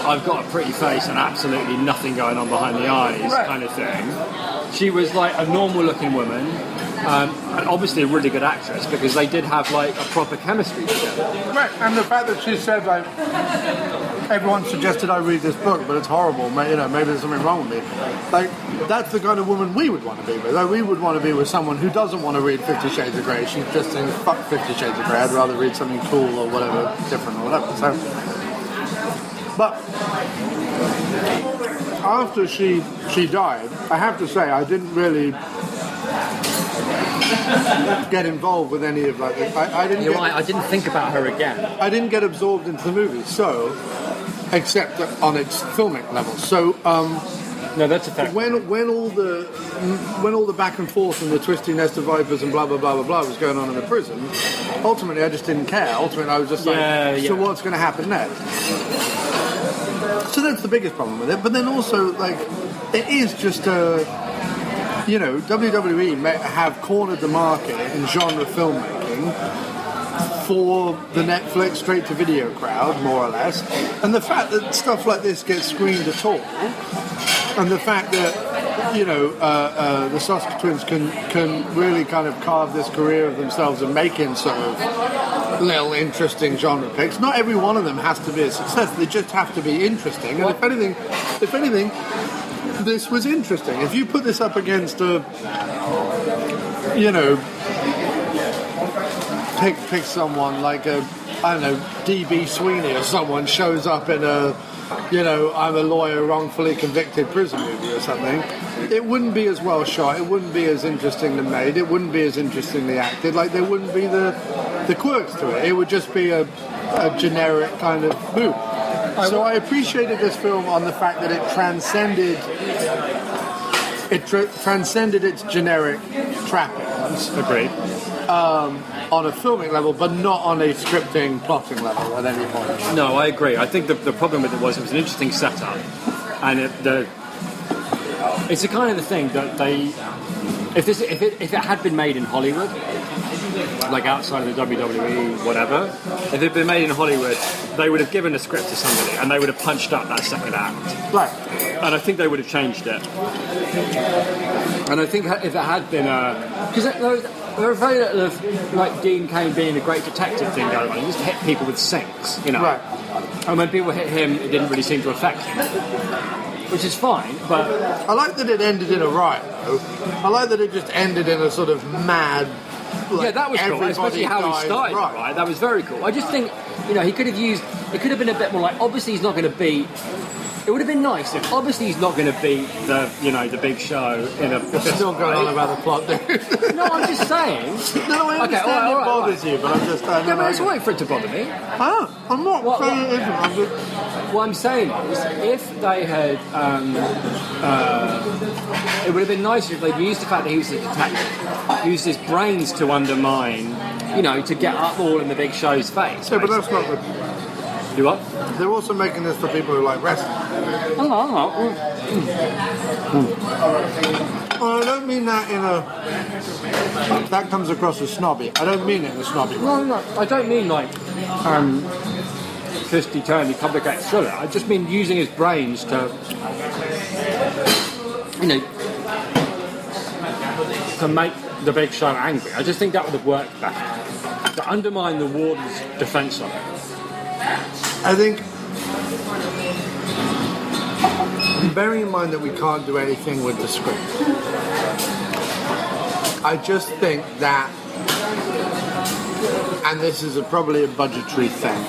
I've got a pretty face and absolutely nothing going on behind the eyes kind of thing. She was like a normal looking woman. And obviously a really good actress, because they did have like a proper chemistry together. Right, and the fact that she said like, everyone suggested I read this book, but it's horrible. You know, maybe there's something wrong with me. Like, that's the kind of woman we would want to be with. Like, we would want to be with someone who doesn't want to read 50 Shades of Grey. She's just saying, fuck 50 Shades of Grey. I'd rather read something cool or whatever, different or whatever. So, but after she died, I have to say I didn't really get involved with any of like I didn't. You're right. I didn't think about her again. I didn't get absorbed into the movie, so except on its filmic level. So No, that's a fact. When all the back and forth and the twisting nest of vipers and blah blah blah blah blah was going on in the prison, ultimately I just didn't care. Ultimately I was just like, so what's going to happen next? So that's the biggest problem with it. But then also, like, it is just WWE have cornered the market in genre filmmaking for the Netflix straight-to-video crowd, more or less. And the fact that stuff like this gets screened at all, and the fact that, the Soska Twins can really kind of carve this career of themselves and making sort of little interesting genre picks. Not every one of them has to be a success. They just have to be interesting. And if anything, this was interesting. If you put this up against pick someone like D.B. Sweeney or someone shows up in I'm a lawyer wrongfully convicted prison movie or something, it wouldn't be as well shot, it wouldn't be as interestingly made, it wouldn't be as interestingly acted, like there wouldn't be the quirks to it. It would just be a generic kind of move. So I appreciated this film on the fact that it transcended its generic trappings. Agreed. On a filming level, but not on a scripting, plotting level at any point. No, I agree. I think the problem with it was an interesting setup, and it's the kind of the thing that if it had been made in Hollywood, like outside of the WWE, whatever, if it had been made in Hollywood, they would have given a script to somebody and they would have punched up that second act. Right. And I think they would have changed it. And I think if it had been because there were very little of like Dean Cain being a great detective thing going on. He just hit people with sinks, Right. And when people hit him, it didn't really seem to affect him. Which is fine, but I like that it ended in a riot, though. I like that it just ended in a sort of mad. That was cool, especially how he started. Right, that was very cool. I just think, he could have used. It could have been a bit more like. Obviously, he's not going to be. It would have been nice if obviously he's not going to beat the Big Show in a. Still going on about the plot, dude. No, I'm just saying. No, I understand it bothers you, but I'm just. Yeah, but it's right for it to bother me. I'm not saying it isn't. I'm just. What I'm saying is, if they had, it would have been nicer if they'd used the fact that he was a detective, used his brains to undermine, to get up all in the Big Show's face. Yeah, but that's not the. You what? They're also making this for people who like wrestling. I don't mean that in a... That comes across as snobby. I don't mean it in a snobby way. No, I don't mean like twisty-turny, complicated thriller. I just mean using his brains to, to make the Big Show angry. I just think that would have worked better. To undermine the warden's defence of it. I think, bearing in mind that we can't do anything with the script, I just think that, and this is probably a budgetary thing,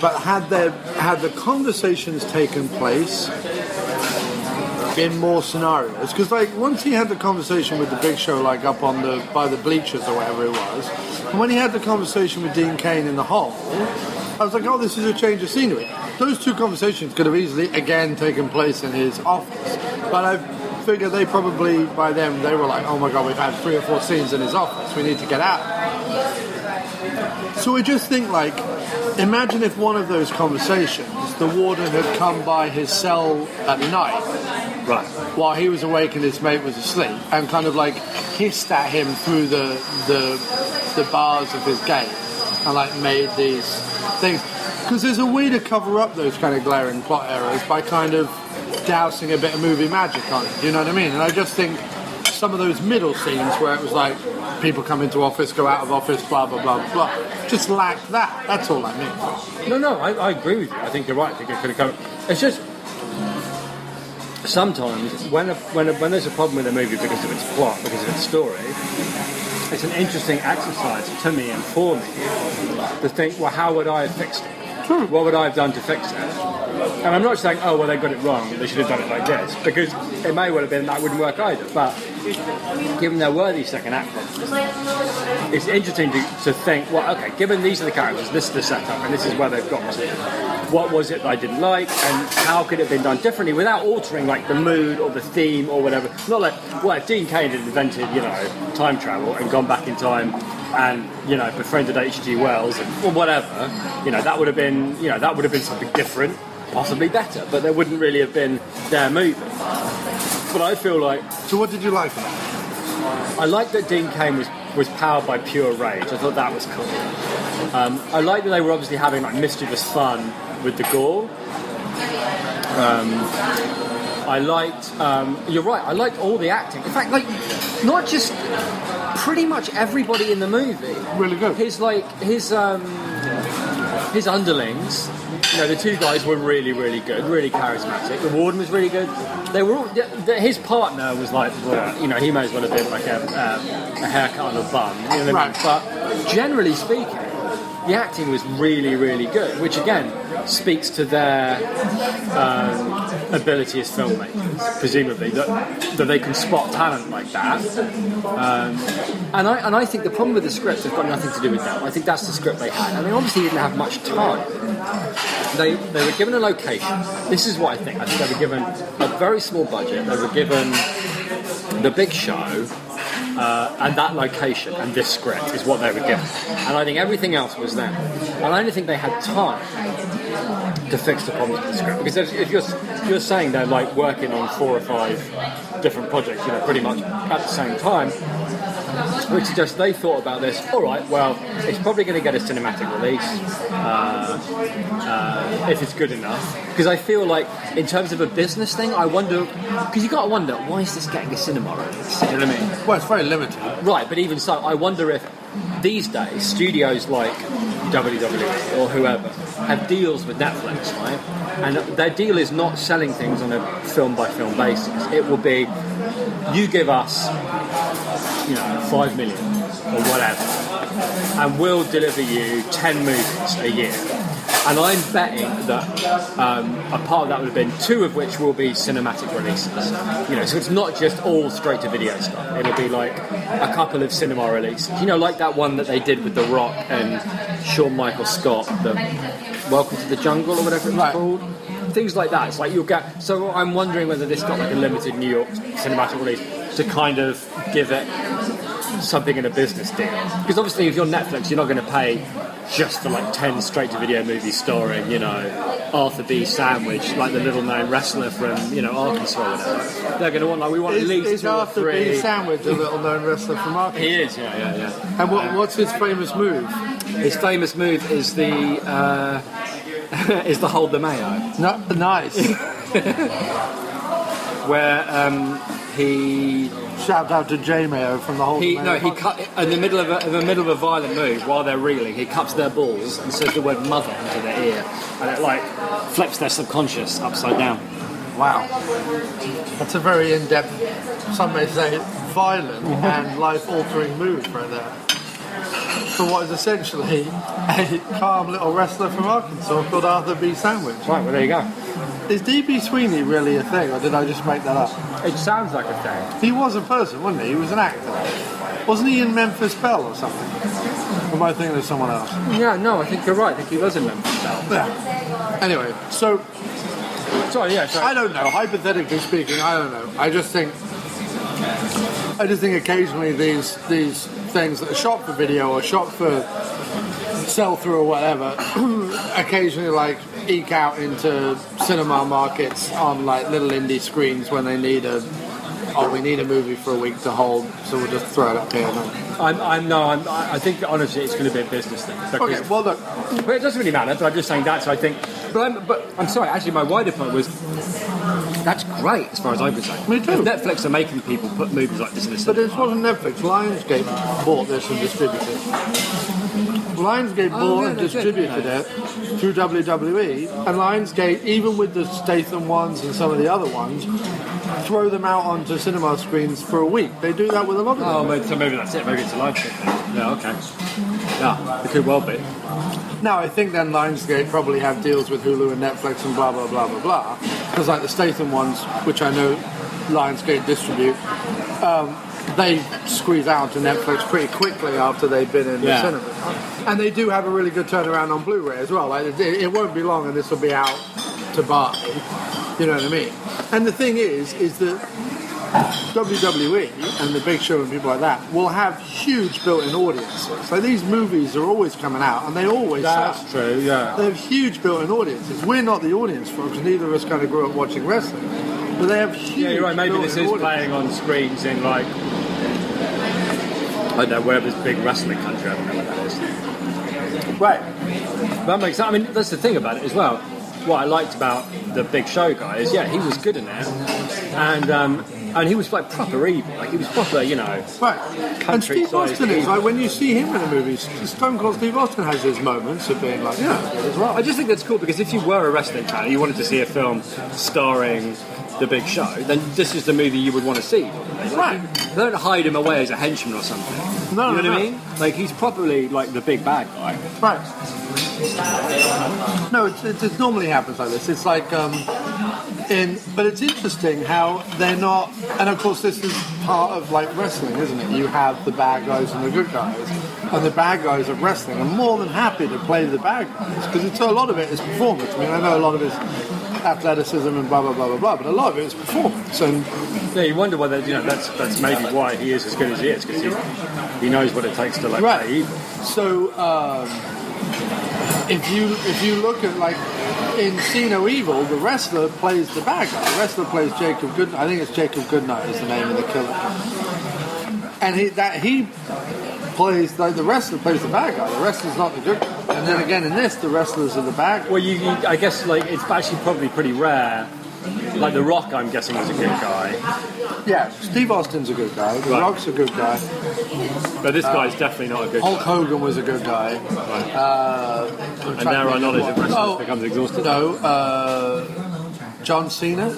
but had the conversations taken place in more scenarios, because once he had the conversation with the Big Show up by the bleachers or whatever it was, and when he had the conversation with Dean Cain in the hall, I was like, oh, this is a change of scenery. Those two conversations could have easily again taken place in his office, but I figure they probably by then they were like, oh my god, we've had 3 or 4 scenes in his office, we need to get out. So I just think imagine if one of those conversations the warden had come by his cell at night, right, while he was awake and his mate was asleep, and kind of hissed at him through the bars of his gate and made these things, because there's a way to cover up those kind of glaring plot errors by kind of dousing a bit of movie magic on it, you know what I mean? And I just think some of those middle scenes where it was people come into office, go out of office, blah blah blah blah, just lacked that. That's all I mean. No, I agree with you. I think you're right. I think it could have come. It's just sometimes when there's a problem with a movie because of its plot, because of its story, it's an interesting exercise to me and for me to think, well, how would I have fixed it? What would I have done to fix it? And I'm not saying, oh, well, they got it wrong, they should have done it like this, because it may well have been that wouldn't work either. But given their worthy second actors, it's interesting to think, well, okay, given these are the characters, this is the setup, and this is where they've got to. What was it that I didn't like, and how could it have been done differently without altering like the mood or the theme or whatever? Not like, well, if Dean Cain had invented, time travel and gone back in time and befriended H.G. Wells or whatever, that would have been something different, possibly better, but there wouldn't really have been their movie. But I feel like. So what did you like about it? I liked that Dean Cain was powered by pure rage. I thought that was cool. I liked that they were obviously having like mischievous fun with the gore. I liked. You're right. I liked all the acting. In fact, like not just pretty much everybody in the movie. Really good. His underlings. The two guys were really, really good, really charismatic. The warden was really good. They were all. His partner was like, he may as well have been like a haircut on a bun. You know what I mean? But generally speaking, the acting was really, really good, which again speaks to their ability as filmmakers, presumably that they can spot talent like that. And I think the problem with the script has got nothing to do with that. I think that's the script they had. And they obviously didn't have much time. They were given a location. This is what I think. I think they were given a very small budget. They were given the big show. And that location and this script is what they were given. And I think everything else was there. And I don't think they had time to fix the problems with the script. Because if you're saying they're like working on 4 or 5 different projects, pretty much at the same time, which suggests they thought about this, alright, well, it's probably going to get a cinematic release if it's good enough. Because I feel like, in terms of a business thing, I wonder, because you've got to wonder, why is this getting a cinema release? You know what I mean? Well, it's very limited. Right, but even so, I wonder if these days, studios like WWE or whoever have deals with Netflix, right? And their deal is not selling things on a film-by-film basis. It will be, you give us 5 million or whatever, and we'll deliver you 10 movies a year. And I'm betting that a part of that would have been 2 of which will be cinematic releases. So it's not just all straight to video stuff. It'll be like a couple of cinema releases. Like that one that they did with The Rock and Shawn Michael Scott, the Welcome to the Jungle or whatever it's called. Things like that. It's like you'll get. So I'm wondering whether this got like a limited New York cinematic release to kind of give it something in a business deal. Because obviously, if you're Netflix, you're not going to pay just for like 10 straight-to-video movies starring, Arthur B. Sandwich, like the little-known wrestler from, Arkansas or whatever. They're going to want, like, we want at least 2 or 3. Arthur B. Sandwich a little-known wrestler from Arkansas? He is, yeah. And what's his famous move? His famous move is the hold the mayo. Nice. Where he... Shout out to J Mayo from the whole. He cut in the middle of a violent move while they're reeling. He cuts their balls and says the word "mother" into their ear, and it like flips their subconscious upside down. Wow, that's a very in-depth, some may say, violent and life-altering move right there. For what is essentially a calm little wrestler from Arkansas called Arthur B. Sandwich. Right, well there you go. Is D.B. Sweeney really a thing, or did I just make that up? It sounds like a thing. He was a person, wasn't he? He was an actor. Wasn't he in Memphis Belle or something? Or am I thinking of someone else? Yeah, no, I think you're right. I think he was in Memphis Belle. Yeah. Anyway, so... Sorry. I don't know. Hypothetically speaking, I don't know. I just think occasionally these things that are shot for video or shot for sell-through or whatever, occasionally like eke out into cinema markets on like little indie screens when they need we need a movie for a week to hold, so we'll just throw it up here. I think honestly it's going to be a business thing. Okay, well look, but it doesn't really matter. But I'm just saying that. So I think, but I'm sorry. Actually, my wider point was that's great as far as I'm concerned. Me too. If Netflix are making people put movies like this in the cinema. But it wasn't Netflix. Lionsgate bought this and distributed it. Lionsgate bought and distributed it through WWE, and Lionsgate, even with the Statham ones and some of the other ones, throw them out onto cinema screens for a week. They do that with a lot of them. Oh, so maybe that's it. Maybe it's a Lionsgate thing. Yeah, okay. Yeah, it could well be. Now, I think then Lionsgate probably have deals with Hulu and Netflix and blah, blah, blah, blah, blah. Because like the Statham ones, which I know Lionsgate distribute, they squeeze out to Netflix pretty quickly after they've been in the cinema. And they do have a really good turnaround on Blu-ray as well. Like it won't be long and this will be out to buy. You know what I mean? And the thing is that WWE and the Big Show and people like that will have huge built-in audiences. So these movies are always coming out and they always sell. That's true, yeah. They have huge built-in audiences. We're not the audience folks, neither of us kind of grew up watching wrestling. But they have huge. Yeah, you're right. Maybe this is playing on screens in like, I don't know, wherever this big wrestling country. I don't know what that is. Right. That makes sense. I mean, that's the thing about it as well. What I liked about the Big Show guy is, he was good in it, and he was like proper evil. Like he was proper, Right. And Steve Austin is like when you see him in a movie, Stone Cold Steve Austin has his moments of being like, as well. I just think that's cool because if you were a wrestling fan, and you wanted to see a film starring the Big Show, then this is the movie you would want to see. Right. They don't hide him away as a henchman or something. No, you know what I mean? Like he's properly like the big bad guy. Right. No, it normally happens like this. It's like but it's interesting how they're not. And of course, this is part of like wrestling, isn't it? You have the bad guys and the good guys, and the bad guys of wrestling are more than happy to play the bad guys because a lot of it is performance. I mean, I know a lot of it is athleticism and blah blah blah blah blah, but a lot of it is performance. And you wonder whether that's maybe why he is as good as he is because he knows what it takes to play evil. So if you look at like in See No Evil, the wrestler plays the bad guy. The wrestler plays Jacob Goodnight. I think it's Jacob Goodnight is the name of the killer, and he plays like the wrestler plays the bad guy. The wrestler's not the good guy. And then again in this, the wrestlers are the bad guy. Well, I guess like it's actually probably pretty rare. Like The Rock, I'm guessing, was a good guy. Yeah, Steve Austin's a good guy. The Rock's a good guy. But this guy's definitely not a good Hulk guy. Hogan was a good guy. And now our knowledge of wrestling becomes exhausted. No, John Cena.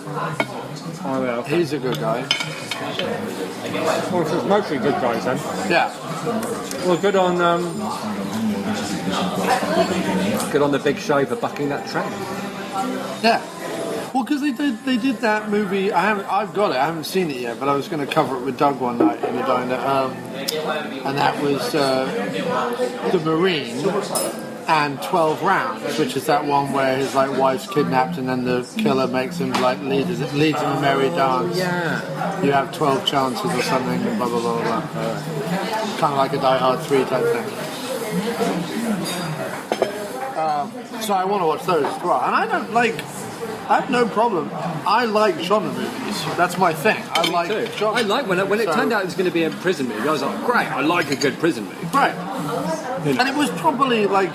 Oh, yeah, okay. He's a good guy. Well, it's mostly good guys then. Yeah. Well, good on the Big Show for bucking that trend. Yeah. Well, because they did that movie. I've got it. I haven't seen it yet, but I was going to cover it with Doug one night in the diner, and that was The Marine and 12 Rounds, which is that one where his wife's kidnapped and then the killer makes him leads him a merry dance. Yeah. You have 12 chances or something. Blah blah blah blah. Kind of like a Die Hard 3 type thing. So I want to watch those as well, and I have no problem. I like genre movies. That's my thing. I like genre. I like when it turned out it was going to be a prison movie. I was like, great. I like a good prison movie. Right. And it was probably like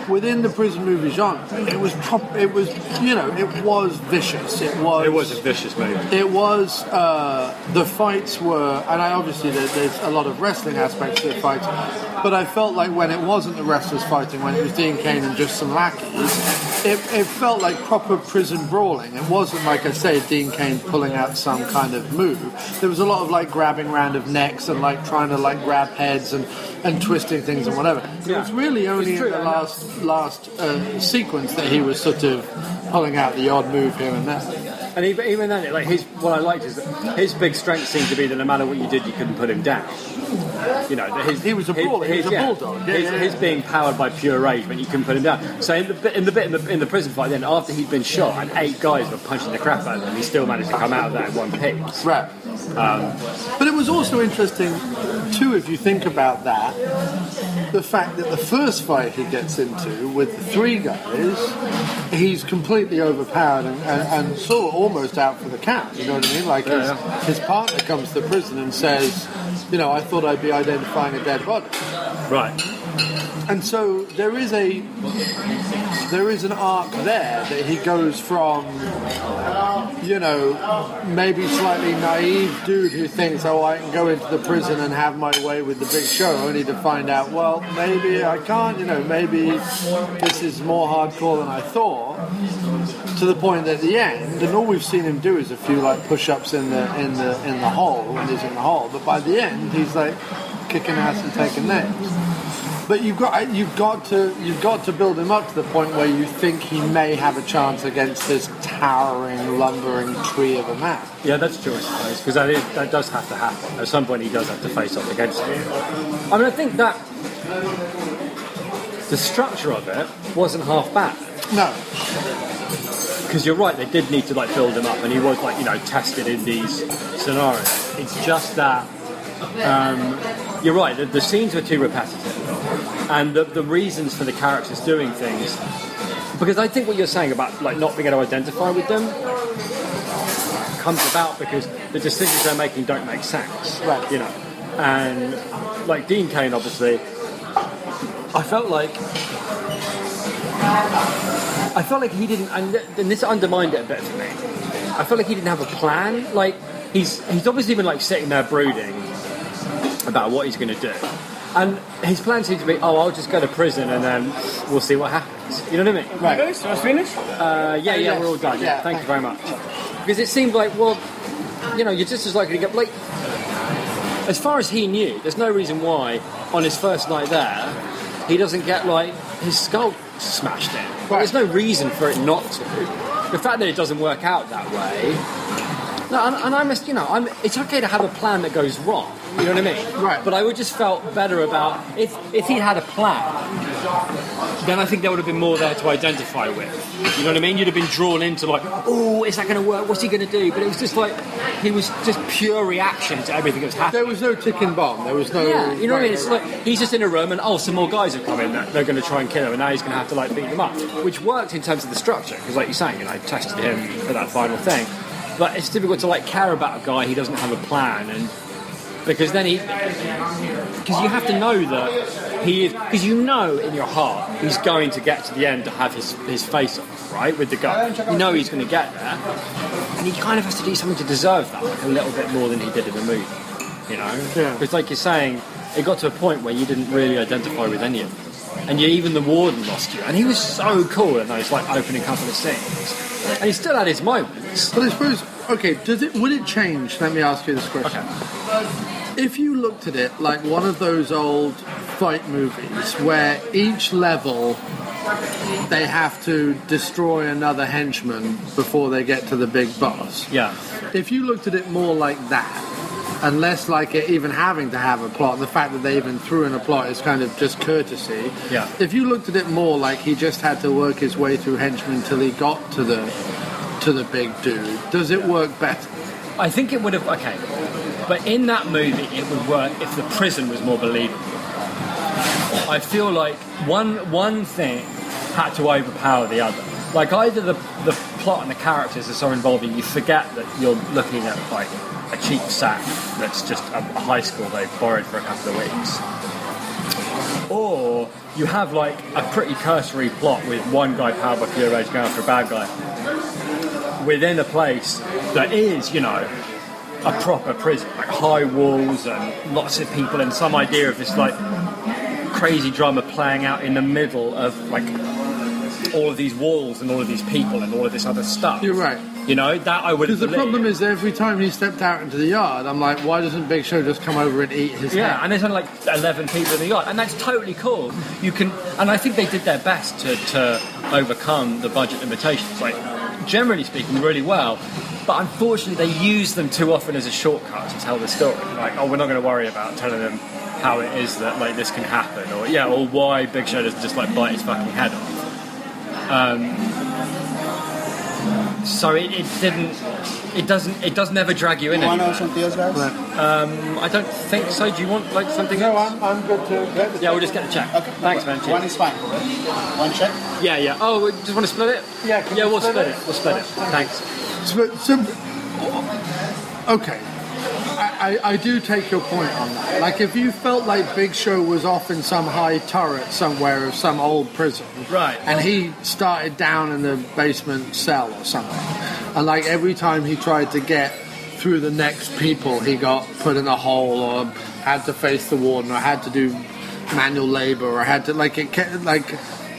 within the prison movie genre. It was it was vicious. It was a vicious movie. It was the fights were, and I obviously there's a lot of wrestling aspects to the fights, but I felt like when it wasn't the wrestlers fighting, when it was Dean Cain and just some lackeys, it felt like proper prison brawling. It wasn't like I say Dean Cain pulling out some kind of move. There was a lot of grabbing around of necks and trying to grab heads and twisting things and whatever. It was really only in the last sequence that he was sort of pulling out the odd move here and there. And even then, what I liked is that his big strength seemed to be that no matter what you did, you couldn't put him down. He was a brawler. He was a bulldog. His being powered by pure rage, but you couldn't put him down. So in the prison fight, then after he'd been shot and 8 guys were punching the crap out of him, he still managed to come out of that in one piece. Right. But it was also interesting too, if you think about that, the fact that the first fight he gets into with the 3 guys, he's completely overpowered and sort of almost out for the count. You know what I mean? His partner comes to the prison and says, I thought I'd be identifying a dead body. Right. And so there is an arc there that he goes from, you know, maybe slightly naive dude who thinks, oh, I can go into the prison and have my way with the big show, only to find out, well, maybe I can't, you know, maybe this is more hardcore than I thought, to the point at the end, and all we've seen him do is a few like push-ups in the hole when he's in the hole, but by the end he's like kicking ass and taking names. But you've got to build him up to the point where you think he may have a chance against this towering, lumbering tree of a man. Yeah, that's true, I suppose, because that does have to happen. At some point, he does have to face off against him. I mean, I think that the structure of it wasn't half bad. No. Because you're right, they did need to like build him up, and he was like, you know, tested in these scenarios. It's just that you're right. The scenes were too repetitive, and the reasons for the characters doing things. Because I think what you're saying about like not being able to identify with them comes about because the decisions they're making don't make sense, right? You know, and like Dean Cain, obviously, I felt like he didn't, and this undermined it a bit for me. I felt like he didn't have a plan. Like he's obviously been like sitting there brooding about what he's going to do, and his plan seemed to be, oh, I'll just go to prison and then we'll see what happens. You know what I mean? Right. Okay, so it's finished? Yeah, we're all done. Yeah, thank you very much. Because it seemed like, well, you know, you're just as likely to get, like, as far as he knew, there's no reason why on his first night there he doesn't get like his skull smashed in. Right. There's no reason for it not to. The fact that it doesn't work out that way. No, and I must, you know, it's okay to have a plan that goes wrong. You know what I mean? Right. But I would just felt better about if he'd had a plan, then I think there would have been more there to identify with. You know what I mean? You'd have been drawn into like, oh, is that going to work? What's he going to do? But it was just like he was just pure reaction to everything that was happening. There was no ticking bomb. There was no. Yeah, you know what I mean? It's like he's just in a room and some more guys have come in. They're going to try and kill him, and now he's going to have to like beat them up, which worked in terms of the structure because, like you're saying, you know, I tested him for that final thing. But it's difficult to like care about a guy who doesn't have a plan, and because then because you have to know that he is, because you know in your heart he's going to get to the end to have his face off, right, with the gun. You know he's going to get there, and he kind of has to do something to deserve that, like a little bit more than he did in the movie, you know? Yeah. Because like you're saying, it got to a point where you didn't really identify with any of them, and even the warden lost you, and he was so cool in those like opening couple of scenes. And he still had his moments. But I suppose, okay, would it change? Let me ask you this question. Okay. If you looked at it like one of those old fight movies where each level they have to destroy another henchman before they get to the big boss. Yeah. If you looked at it more like that, and less like it even having to have a plot, the fact that they even threw in a plot is kind of just courtesy. Yeah. If you looked at it more like he just had to work his way through henchmen until he got to the big dude, does it work better? I think it would have, okay. But in that movie, it would work if the prison was more believable. I feel like one thing had to overpower the other. Like either the plot and the characters are so involving, you forget that you're looking at like a cheap sack that's just a high school they've borrowed for a couple of weeks. Or you have like a pretty cursory plot with one guy powered by pure rage going after a bad guy within a place that is, you know, a proper prison, like high walls and lots of people, and some idea of this like crazy drama playing out in the middle of like all of these walls and all of these people and all of this other stuff. You're right. You know, that I would have Because the problem is every time he stepped out into the yard, I'm like, why doesn't Big Show just come over and eat his head? And there's only like 11 people in the yard, and that's totally cool. You can, and I think they did their best to overcome the budget limitations, like generally speaking, really well. But unfortunately, they use them too often as a shortcut to tell the story. Like, oh, we're not going to worry about telling them how it is that like this can happen, or why Big Show doesn't just like bite his fucking head off. So it doesn't ever drag you in. You want to know something else, guys? I don't think so. Do you want like something else? No, I'm good to get the Yeah, we'll just get the check. Okay. Thanks, man. One is fine. One check? Yeah. Oh, we just want to split it? Yeah, we'll split it. We'll split it. Thanks. So, okay. I do take your point on that. Like, if you felt like Big Show was off in some high turret somewhere of some old prison, Right. and he started down in the basement cell or something, and like every time he tried to get through the next people, he got put in a hole or had to face the warden or had to do manual labor or had to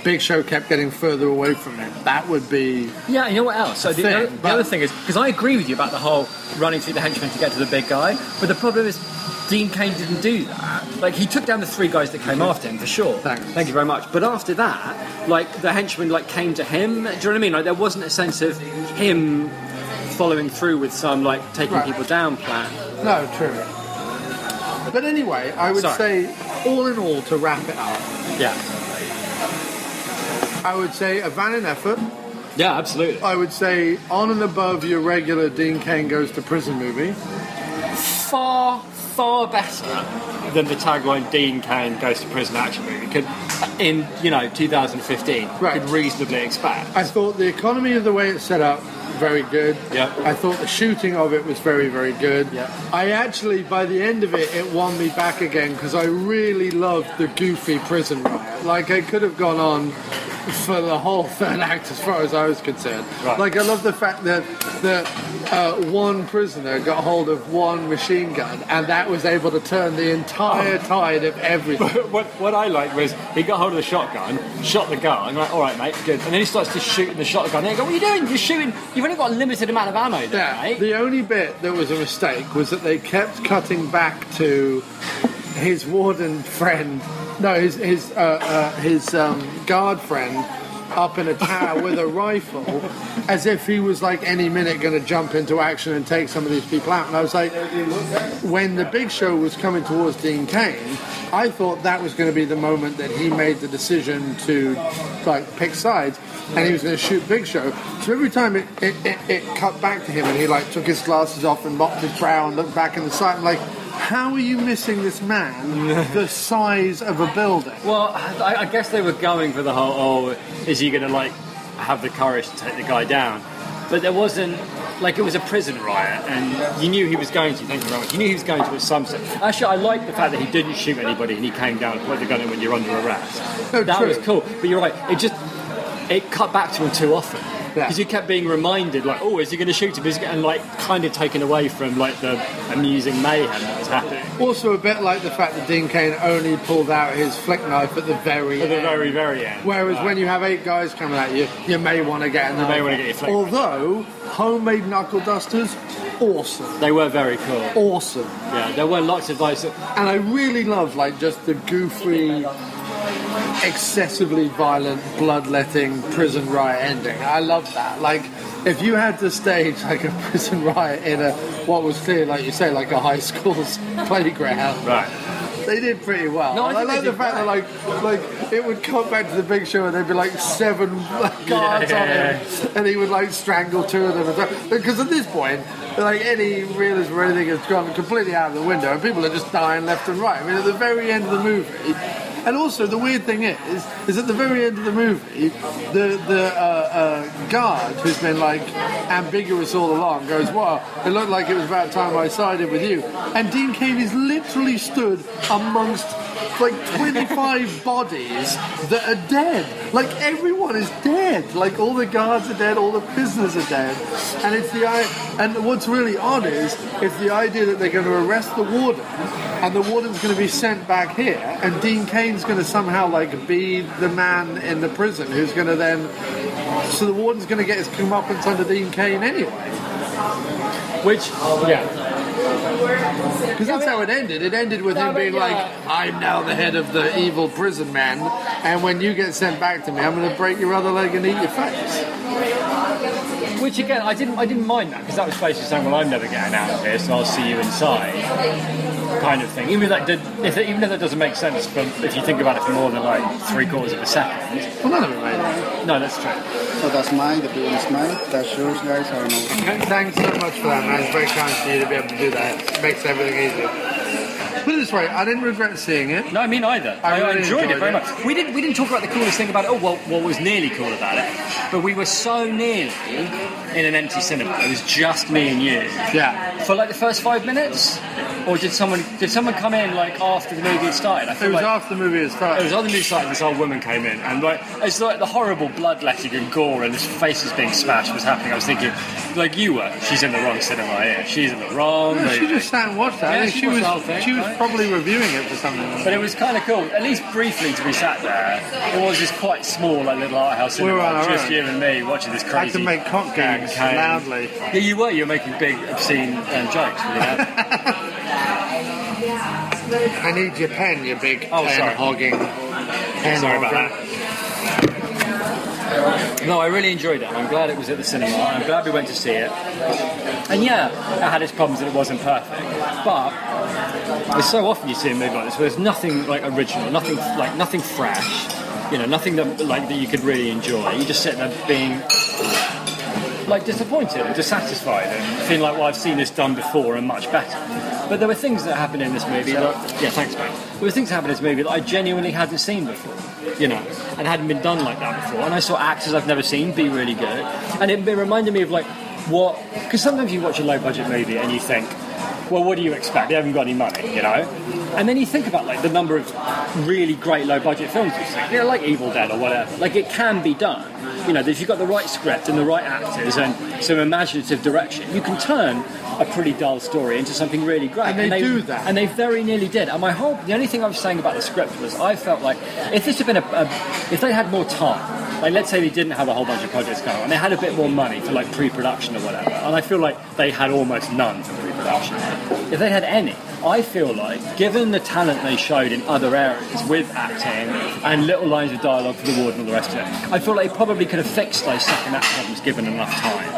Big Show kept getting further away from him. That would be Yeah, you know what else? So the other thing is, because I agree with you about the whole running through the henchmen to get to the big guy, but the problem is Dean Cain didn't do that. Like, he took down the 3 guys that came after him, for sure. Thank you very much. But after that, like, the henchmen, like, came to him. Do you know what I mean? Like, there wasn't a sense of him following through with some, like, taking people down plan. no true. But anyway, I would say, all in all, to wrap it up, Yeah. I would say a valiant effort. Yeah, absolutely. I would say on and above your regular Dean Cain goes to prison movie. Far, far better than the tagline Dean Cain goes to prison action movie could, in, 2015, could reasonably expect. I thought the economy of the way it's set up, very good. Yeah. I thought the shooting of it was very, very good. Yeah. I actually, by the end of it, it won me back again because I really loved the goofy prison riot. Like, I could have gone on for the whole third act as far as I was concerned. Right. Like, I love the fact that one prisoner got hold of one machine gun and that was able to turn the entire tide of everything. What I liked was he got hold of the shotgun, shot the gun, I'm like, all right, mate, good. And then he starts to shoot the shotgun. And I go, what are you doing? You're shooting. You've only got a limited amount of ammo there, mate. The only bit that was a mistake was that they kept cutting back to his warden friend, his guard friend up in a tower with a rifle, as if he was like any minute going to jump into action and take some of these people out. And I was like, when the Big Show was coming towards Dean Cain, I thought that was going to be the moment that he made the decision to like pick sides, and he was going to shoot Big Show. So every time it cut back to him and he like took his glasses off and mopped his brow and looked back in the sight, I'm like, how are you missing this man the size of a building? Well, I guess they were going for the whole, is he going to, like, have the courage to take the guy down? But there wasn't, like, it was a prison riot, and you knew he was going to, thank you very much, you knew he was going to at some stage. Actually, I like the fact that he didn't shoot anybody and he came down and put the gun in when you're under arrest. That was cool, but you're right, it cut back to him too often. Because you kept being reminded, like, oh, is he going to shoot him? And, like, kind of taken away from, like, the amusing mayhem that was happening. Also a bit like the fact that Dean Cain only pulled out his flick knife at the very end. At the very, very end. Whereas when you have 8 guys coming at you, you may want to get another. You may want to get your flick knife. Although, homemade knuckle dusters, awesome. They were very cool. Awesome. Yeah, there were lots of those. And I really love, like, just the goofy, excessively violent, bloodletting prison riot ending. I love that. Like, if you had to stage like a prison riot in what was clear, like you say, like a high school's playground, right? They did pretty well. No, I like the fact that like it would come back to the Big Show and there'd be like 7 guards on him, and he would like strangle 2 of them. Because at this point, like any realism or anything has gone completely out of the window, and people are just dying left and right. I mean, at the very end of the movie. And also, the weird thing is at the very end of the movie, the guard, who's been, like, ambiguous all along, goes, wow, it looked like it was about time I sided with you. And Dean Cain is literally stood amongst, like, 25 bodies that are dead. Like, everyone is dead. Like, all the guards are dead, all the prisoners are dead. And and what's really odd is the idea that they're going to arrest the warden, and the warden's going to be sent back here, and Dean Cain's going to somehow, like, be the man in the prison who's going to then... So the warden's going to get his comeuppance under Dean Cain anyway. Which, because that's how it ended. It ended with him being like, I'm now the head of the evil prison man, and when you get sent back to me, I'm going to break your other leg and eat your face. Which again, I didn't mind that, because that was basically saying, well, I'm never getting out of here, so I'll see you inside, kind of thing. Even if that doesn't make sense, but if you think about it for more than like 3/4 of a second. Well, none of it made it. No, that's true. So that's mine, the blue is mine. That's yours, guys. I don't know. Thanks so much for that, man. It's very kind of you to be able to do that. It makes everything easier. Put it this way, I didn't regret seeing it. No, me neither. I really enjoyed it very enjoyed much. We didn't talk about the coolest thing about it. Oh, well, what was nearly cool about it? But we were so nearly in an empty cinema. It was just me and you. Yeah. For like the first 5 minutes, or did someone come in like after the movie had started? I feel It was like after the movie had started. it was after the movie started. This old woman came in, and like it's like the horrible bloodletting and gore, and his face is being smashed was happening. I was thinking, like you were, she's in the wrong cinema here. She's in the wrong. Yeah, she just sat and watched that. Yeah, I think she watched the whole thing, she was right? probably reviewing it for something. But it was kind of cool, at least briefly, to be sat there. It was this quite small, like little art house cinema, We were on our just own. you and me watching this crazy. I can make cock gags Cain. loudly. Yeah, you were making big, obscene jokes. You know? I need your pen, you big Oh, pen sorry. hogging. Sorry about that. No, I really enjoyed it. I'm glad it was at the cinema. I'm glad we went to see it. And yeah, it had its problems and it wasn't perfect. But it's so often you see a movie like this where there's nothing like original, nothing fresh, nothing that you could really enjoy. You just sit there being like disappointed and dissatisfied and feeling like, well, I've seen this done before and much better. But there were things that happened in this movie thanks mate. There were things that happened in this movie that I genuinely hadn't seen before, and hadn't been done like that before. And I saw actors I've never seen be really good. And it reminded me of because sometimes you watch a low budget movie and you think, well, what do you expect? They haven't got any money, And then you think about the number of really great low budget films you've seen, like Evil Dead or whatever. Like it can be done. If you've got the right script and the right actors and some imaginative direction, you can turn a pretty dull story into something really great. And they do that. And they very nearly did. And the only thing I was saying about the script was I felt like if this had been if they had more time, like let's say they didn't have a whole bunch of projects going on, they had a bit more money for like pre-production or whatever, and I feel like they had almost none for pre-production. If they had any, I feel like, given the talent they showed in other areas with acting and little lines of dialogue for the ward and all the rest of it, I feel like they probably could have fixed those second act problems given enough time.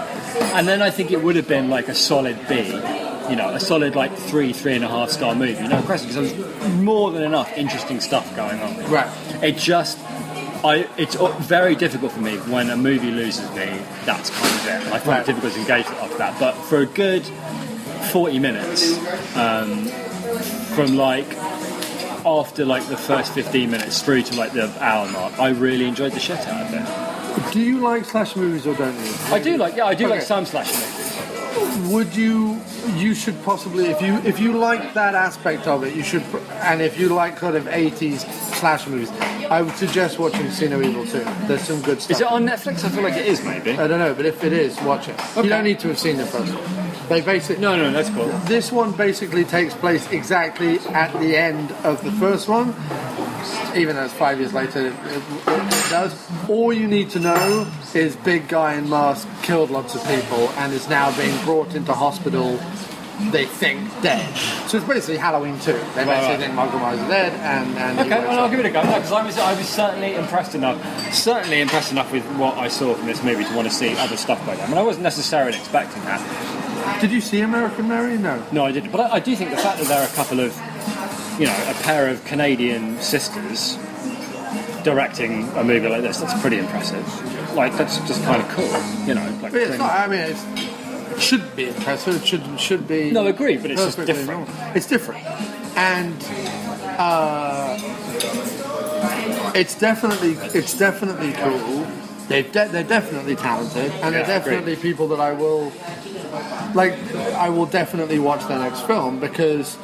And then I think it would have been like a solid B, a solid 3.5 star movie. Because there's more than enough interesting stuff going on. Right. It's very difficult for me when a movie loses me. That's kind of it. I find it difficult to engage after that. But for a good 40 minutes, from after the first 15 minutes through to the hour mark, I really enjoyed the shit out of it. Do you like slash movies or don't you? I do like some slash movies. Would you should possibly, if you like that aspect of it, you should, and if you like kind of 80s slash movies, I would suggest watching See No Evil 2. There's some good stuff. Is it on Netflix? I feel like it is, maybe. I don't know, but if it is, watch it. Okay. You don't need to have seen the first one. They basically... No, that's cool. This one basically takes place exactly at the end of the first one, even though it's 5 years later, it does. All you need to know is big guy in mask killed lots of people and is now being brought into hospital, they think, dead. So it's basically Halloween 2. They basically think Michael Myers is dead and okay, well, I'll give it a go. No, because I was certainly impressed enough with what I saw from this movie to want to see other stuff by them. And I wasn't necessarily expecting that. Did you see American Mary? No. No, I didn't. But I do think the fact that there are a couple of, a pair of Canadian sisters directing a movie like this, that's pretty impressive. That's just kind of cool, But it's not, I mean, it should be impressive. It should be... No, I agree, but it's just different. Normal. It's different. And it's definitely cool. They're definitely talented, and they're definitely people that I will definitely watch their next film, because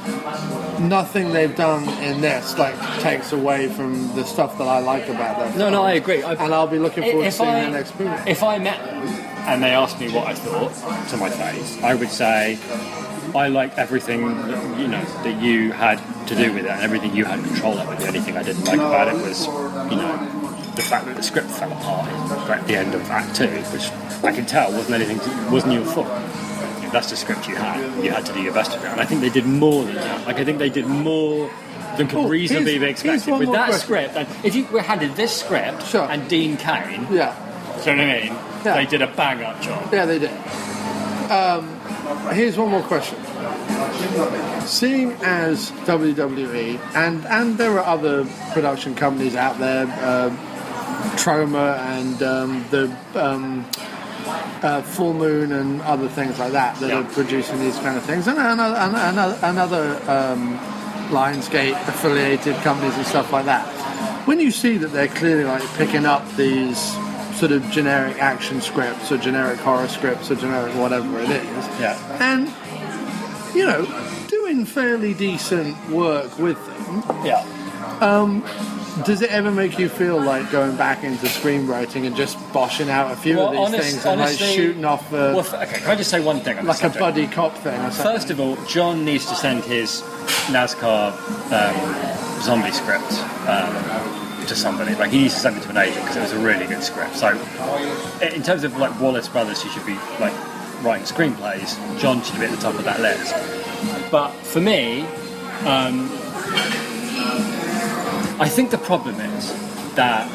nothing they've done in this takes away from the stuff that I like about them. No, I agree. And I'll be looking forward to seeing their next movie. If I met them and they asked me what I thought to my face, I would say I liked everything that you had to do with it and everything you had control over. The only thing I didn't like about it was the fact that the script fell apart at the end of Act 2, which I can tell wasn't your fault. That's the script you had. You had to do your best with it, and I think they did more than that. I think they did more than could reasonably be expected with that script. And if you were handed this script and Dean Cain, do you know what I mean? Yeah. They did a bang-up job. Yeah, they did. Here's one more question. Seeing as WWE, and there are other production companies out there, Troma and the Full Moon and other things like that are producing these kind of things, and other Lionsgate affiliated companies and stuff like that. When you see that they're clearly like picking up these sort of generic action scripts or generic horror scripts or generic whatever it is, and you know, doing fairly decent work with them, does it ever make you feel like going back into screenwriting and just boshing out a few of these things and like shooting off can I just say one thing on like a buddy cop thing or something? First of all, John needs to send his NASCAR zombie script to somebody. Like, he needs to send it to an agent because it was a really good script. So in terms of like Wallace brothers who should be like writing screenplays, John should be at the top of that list. But for me, I think the problem is that,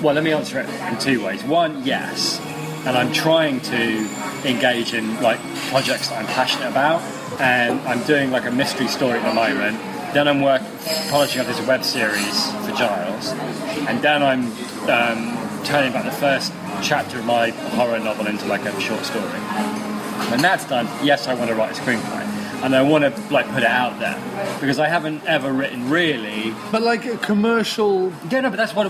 well, let me answer it in two ways. One, yes, and I'm trying to engage in like projects that I'm passionate about, and I'm doing like a mystery story at the moment. Then I'm polishing up this web series for Giles, and then I'm turning back the first chapter of my horror novel into like a short story. When that's done, yes, I want to write a screenplay. And I want to like put it out there because I haven't ever written really. But like a commercial. Yeah, no, but that's what I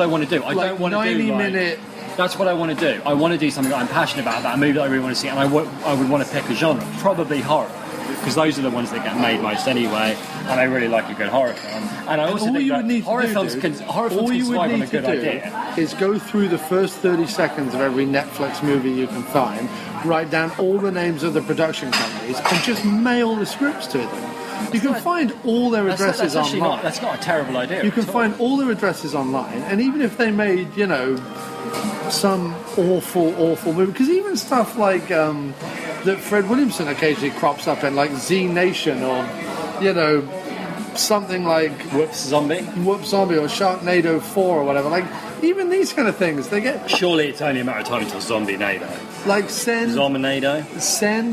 want to do. I don't want to do 90-minute. That's what I want to do. I want to do something that I'm passionate about, a movie that I really want to see, and I would want to pick a genre, probably horror, because those are the ones that get made most anyway. And I really like a good horror film. And I also think that horror films can survive on a good idea. Is go through the first 30 seconds of every Netflix movie you can find, write down all the names of the production companies, and just mail the scripts to them. You can find all their addresses online. That's not a terrible idea. You can find all their addresses online, and even if they made, you know, some awful movie, because even stuff like that Fred Williamson occasionally crops up in, like Z Nation, or, you know, something like Whoops Zombie or Sharknado 4 or whatever, like even these kind of things, they get. Surely it's only a matter of time until Zombie-nado. Like send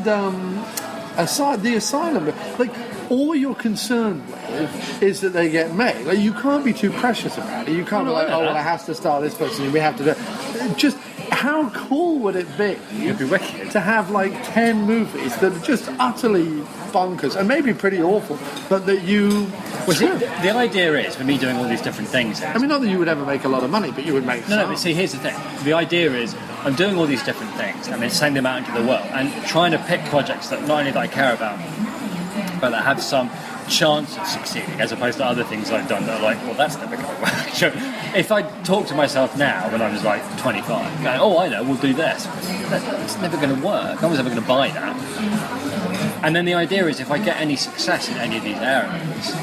the Asylum, like all you're concerned with is that they get made. Like, you can't be too precious about it. You can't be like, oh well, I have to star this person and we have to do it. Just how cool would it be? It'd be wicked to have like 10 movies that are just utterly bonkers and maybe pretty awful, but that you. Well, see, the idea is, for me doing all these different things, I mean, not that you would ever make a lot of money, but you would make some. No, but see, here's the thing. The idea is, I'm doing all these different things and then sending them out into the world and trying to pick projects that not only that I care about, but that have some chance of succeeding, as opposed to other things I've done that are like, well, that's never going to work. So if I talk to myself now, when I was like 25, going, oh, I know, we'll do this. It's never going to work. No one's ever going to buy that. And then the idea is, if I get any success in any of these areas,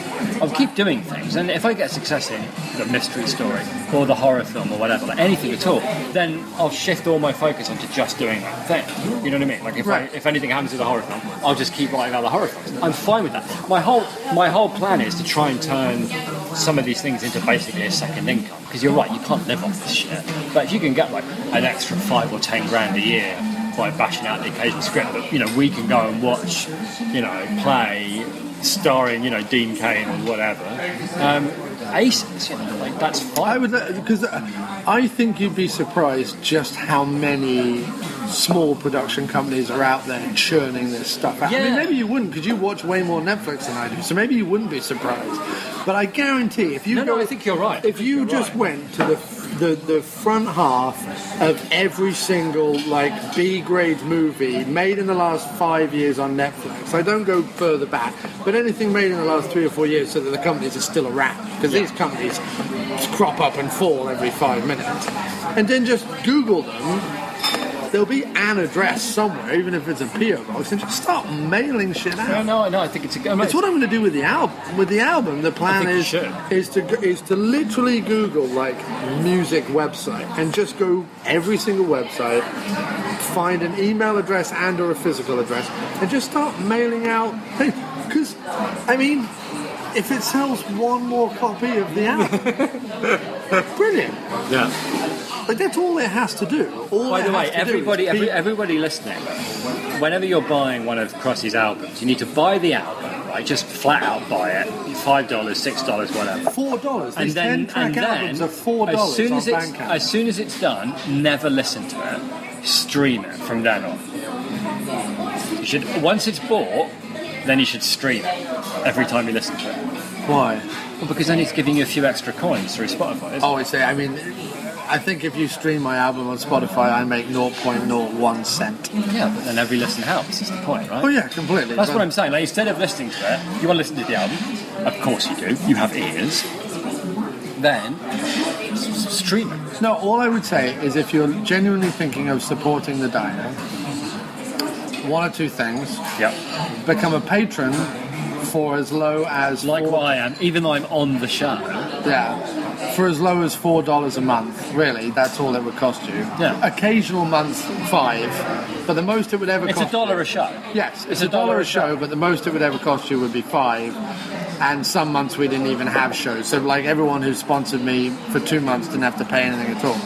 I'll keep doing things. And if I get success in the mystery story or the horror film or whatever, like anything at all, then I'll shift all my focus onto just doing that thing. You know what I mean? Like if anything happens with the horror film, I'll just keep writing other horror films. I'm fine with that. My whole plan is to try and turn some of these things into basically a second income. Because you're right, you can't live off this shit. But if you can get like an extra 5 or 10 grand a year by bashing out the occasional script that, you know, we can go and watch, you know, play starring, you know, Dean Cain or whatever, aces, you know, like, that's fine. Because I think you'd be surprised just how many small production companies are out there churning this stuff out. I mean, maybe you wouldn't, because you watch way more Netflix than I do, so maybe you wouldn't be surprised. But I guarantee, if you I think you're right. If you just went to the front half of every single like B-grade movie made in the last 5 years on Netflix, I don't go further back, but anything made in the last 3 or 4 years, so that the companies are still around, because these companies crop up and fall every 5 minutes, and then just Google them. There'll be an address somewhere, even if it's a P.O. box, and just start mailing shit out. No, I think it's a good. It's what I'm going to do with the album. With the album, the plan is to literally Google like music website and just go every single website, find an email address and or a physical address, and just start mailing out things. Because, I mean, if it sells one more copy of the album, brilliant. Yeah. Like, that's all it has to do. By the way, everybody listening, whenever you're buying one of Crossy's albums, you need to buy the album, right? Just flat out buy it. $5, $6, whatever. $4. These 10-track albums are $4 on Bandcamp. As soon as it's done, never listen to it. Stream it from then on. You should, once it's bought, then you should stream it every time you listen to it. Why? Well, because then it's giving you a few extra coins through Spotify, isn't it? Oh, I see. I mean, I think if you stream my album on Spotify, I make 0.01 cent. Yeah, but then every listen helps, is the point, right? Oh, yeah, completely. That's what I'm saying. Like, instead of listening to it, you want to listen to the album. Of course you do. You have ears. Then, stream it. No, all I would say is if you're genuinely thinking of supporting the diner, one or two things. Yep. Become a patron for as low as... Like what I am, even though I'm on the show. Yeah. For as low as $4 a month, really, that's all it would cost you. Yeah. Occasional months, $5, but the most it would ever It's cost $1 a show. Yes, it's $1 a show, but the most it would ever cost you would be $5. And some months we didn't even have shows. So, like, everyone who sponsored me for 2 months didn't have to pay anything at all.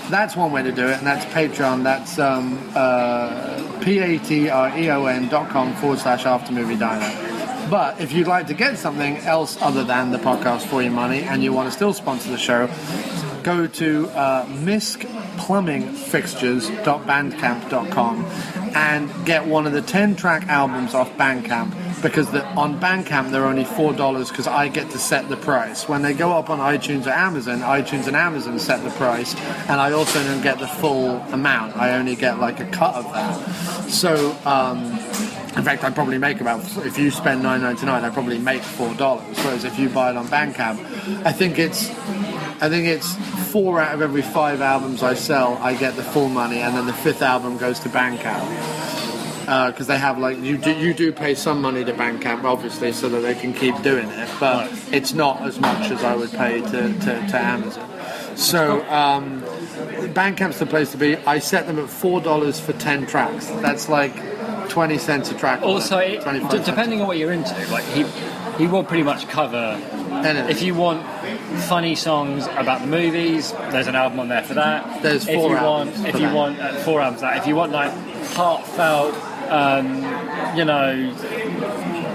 That's one way to do it, and that's Patreon. That's patreon.com/aftermoviediner. But if you'd like to get something else other than the podcast for your money and you want to still sponsor the show, go to miscplumbingfixtures.bandcamp.com and get one of the 10-track albums off Bandcamp, because on Bandcamp they're only $4 because I get to set the price. When they go up on iTunes or Amazon, iTunes and Amazon set the price, and I also don't get the full amount. I only get like a cut of that. So, in fact, I probably make about, if you spend $9.99, I probably make $4. Whereas if you buy it on Bandcamp, I think it's 4 out of every 5 albums I sell, I get the full money, and then the 5th album goes to Bandcamp. Because they have, like, you do pay some money to Bandcamp, obviously, so that they can keep doing it, but it's not as much as I would pay to Amazon. So, Bandcamp's the place to be. I set them at $4 for 10 tracks. That's like 20 cents a track. Also, depending on what you're into, like he will pretty much cover anything. If you want funny songs about the movies, there's an album on there for that. There's 4 albums. If you want 4 albums, that. If you want like heartfelt,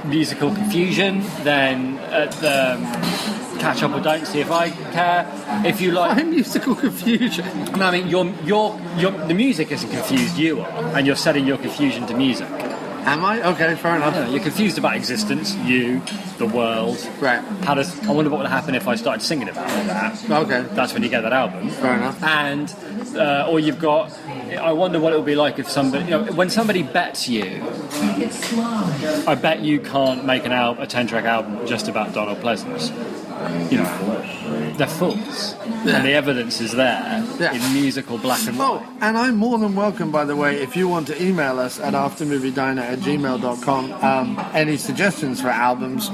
musical confusion, then at the Catch Up or Don't, See If I Care. If you like musical confusion, no, I mean the music isn't confused. You are, and you're setting your confusion to music. Am I? Okay, fair enough. Yeah, you're confused about existence, you, the world. Right. I wonder what would happen if I started singing about that. Okay. That's when you get that album. Fair enough. And or you've got. I wonder what it would be like if somebody, when somebody bets you. I bet you can't make a 10-track album just about Donald Pleasance. They're fools. Yeah. And the evidence is there in musical black and white. Oh, and I'm more than welcome, by the way, if you want to email us at aftermoviediner@gmail.com, any suggestions for albums,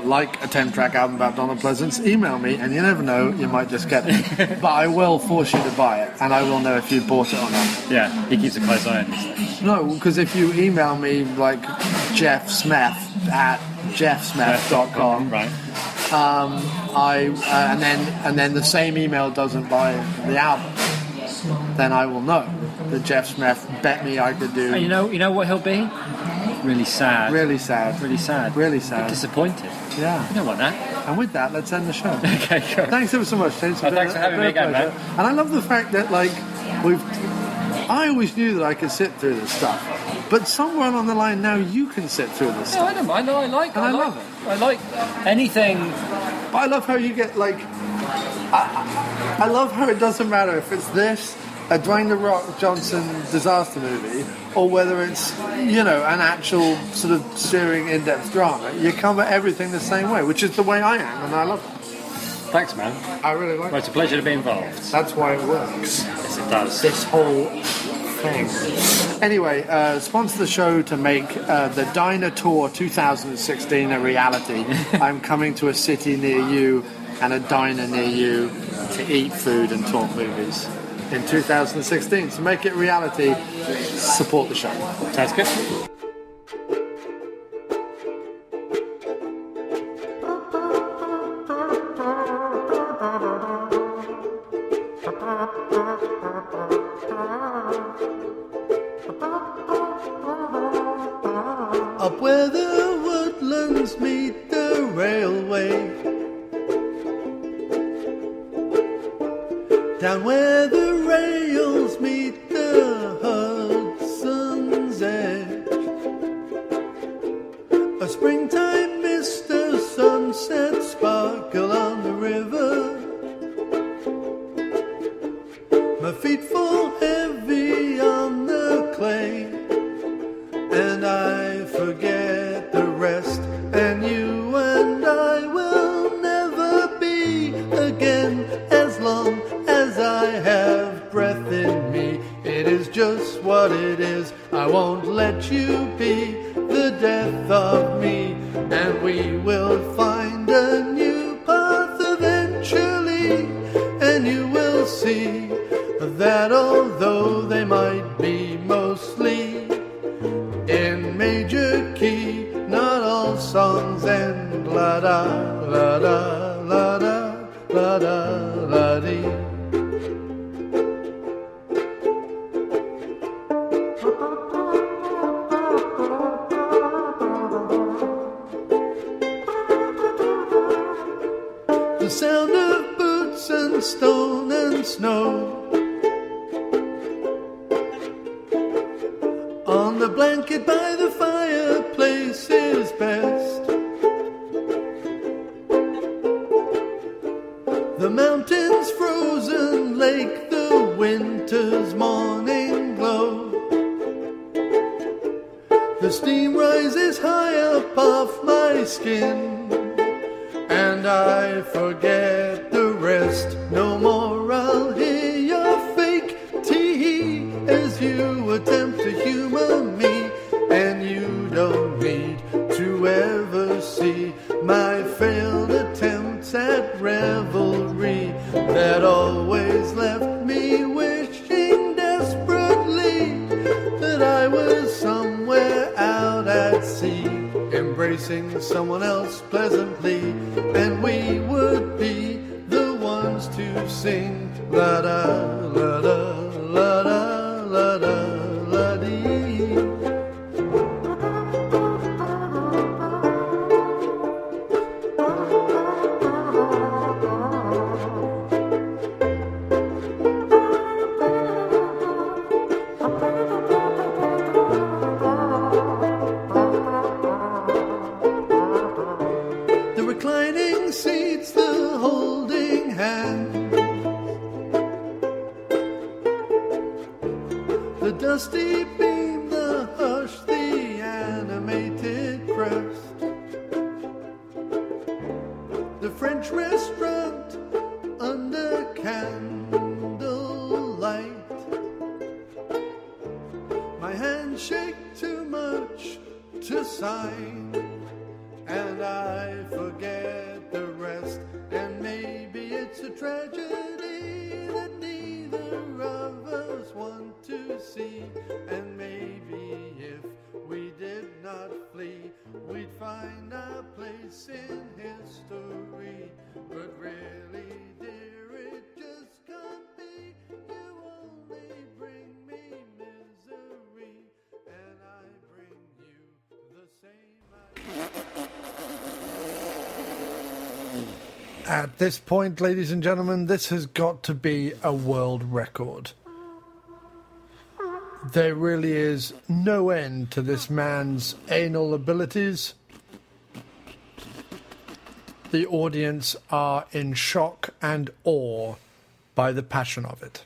like a 10-track album about Donald Pleasance, email me, and you never know, you might just get it. But I will force you to buy it, and I will know if you bought it or not. Yeah, he keeps a close eye on these things. No, because if you email me, like, Jeff Smith at jeffsmith.com, right. And then the same email doesn't buy the album, then I will know that Jeff Smith bet me I could do. And you know what he'll be? Really sad. Really sad. Really sad. Really sad. Disappointed. Yeah. You don't want that. And with that, let's end the show. Okay, sure. Thanks ever so much, James. Thanks for having me again, man. And I love the fact that, like, I always knew that I could sit through this stuff, but somewhere along the line now you can sit through this stuff. No, I don't mind. No, I love it. I like anything. But I love how you get, like, I love how it doesn't matter if it's this, a Dwayne The Rock Johnson disaster movie, or whether it's, an actual sort of steering in-depth drama. You come at everything the same way, which is the way I am, and I love it. Thanks, man. I really like it. It's a pleasure to be involved. That's why it works. Yes, it does. This whole thing. Anyway, sponsor the show to make the Diner Tour 2016 a reality. I'm coming to a city near you and a diner near you to eat food and talk movies in 2016. So make it reality. Support the show. Sounds good. Up where the woodlands meet the railway, down where the rails meet the Hudson's edge, springtime mist, a sunset sparkle on the river. My feet fall heavy on the clay, and I forget the rest. And you and I will never be again, as long as I have breath in me. It is just what it is. I won't let you be the death of me, and we will find a new path eventually. And you will see that although they might be mostly in major key, not all songs end la da la da la da la da la dee. The sound of boots and stone and snow on the blanket by the fireplace is best. The mountains frozen lake, the winter's morning glow. The steam rises high up off my skin, and I forget the rest. No more I'll hear your fake tee as you attempt to humor me. And you don't need to ever see my failed attempts at revelry that always left me wishing desperately that I was somewhere out at sea, embracing someone else pleasantly, and we would be the ones to sing la da la da la da la da la dee. Reclining seats, the holding hands, the dusty beam, the hush, the animated crest, the French restaurant under candlelight. My hands shake too much to sign, and I forget the rest. And maybe it's a tragedy that neither of us want to see. And maybe if we did not flee, we'd find our place in history. But really, dear, it just can't be. You only bring me misery, and I bring you the same. At this point, ladies and gentlemen, this has got to be a world record. There really is no end to this man's anal abilities. The audience are in shock and awe by the passion of it.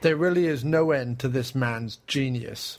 There really is no end to this man's genius.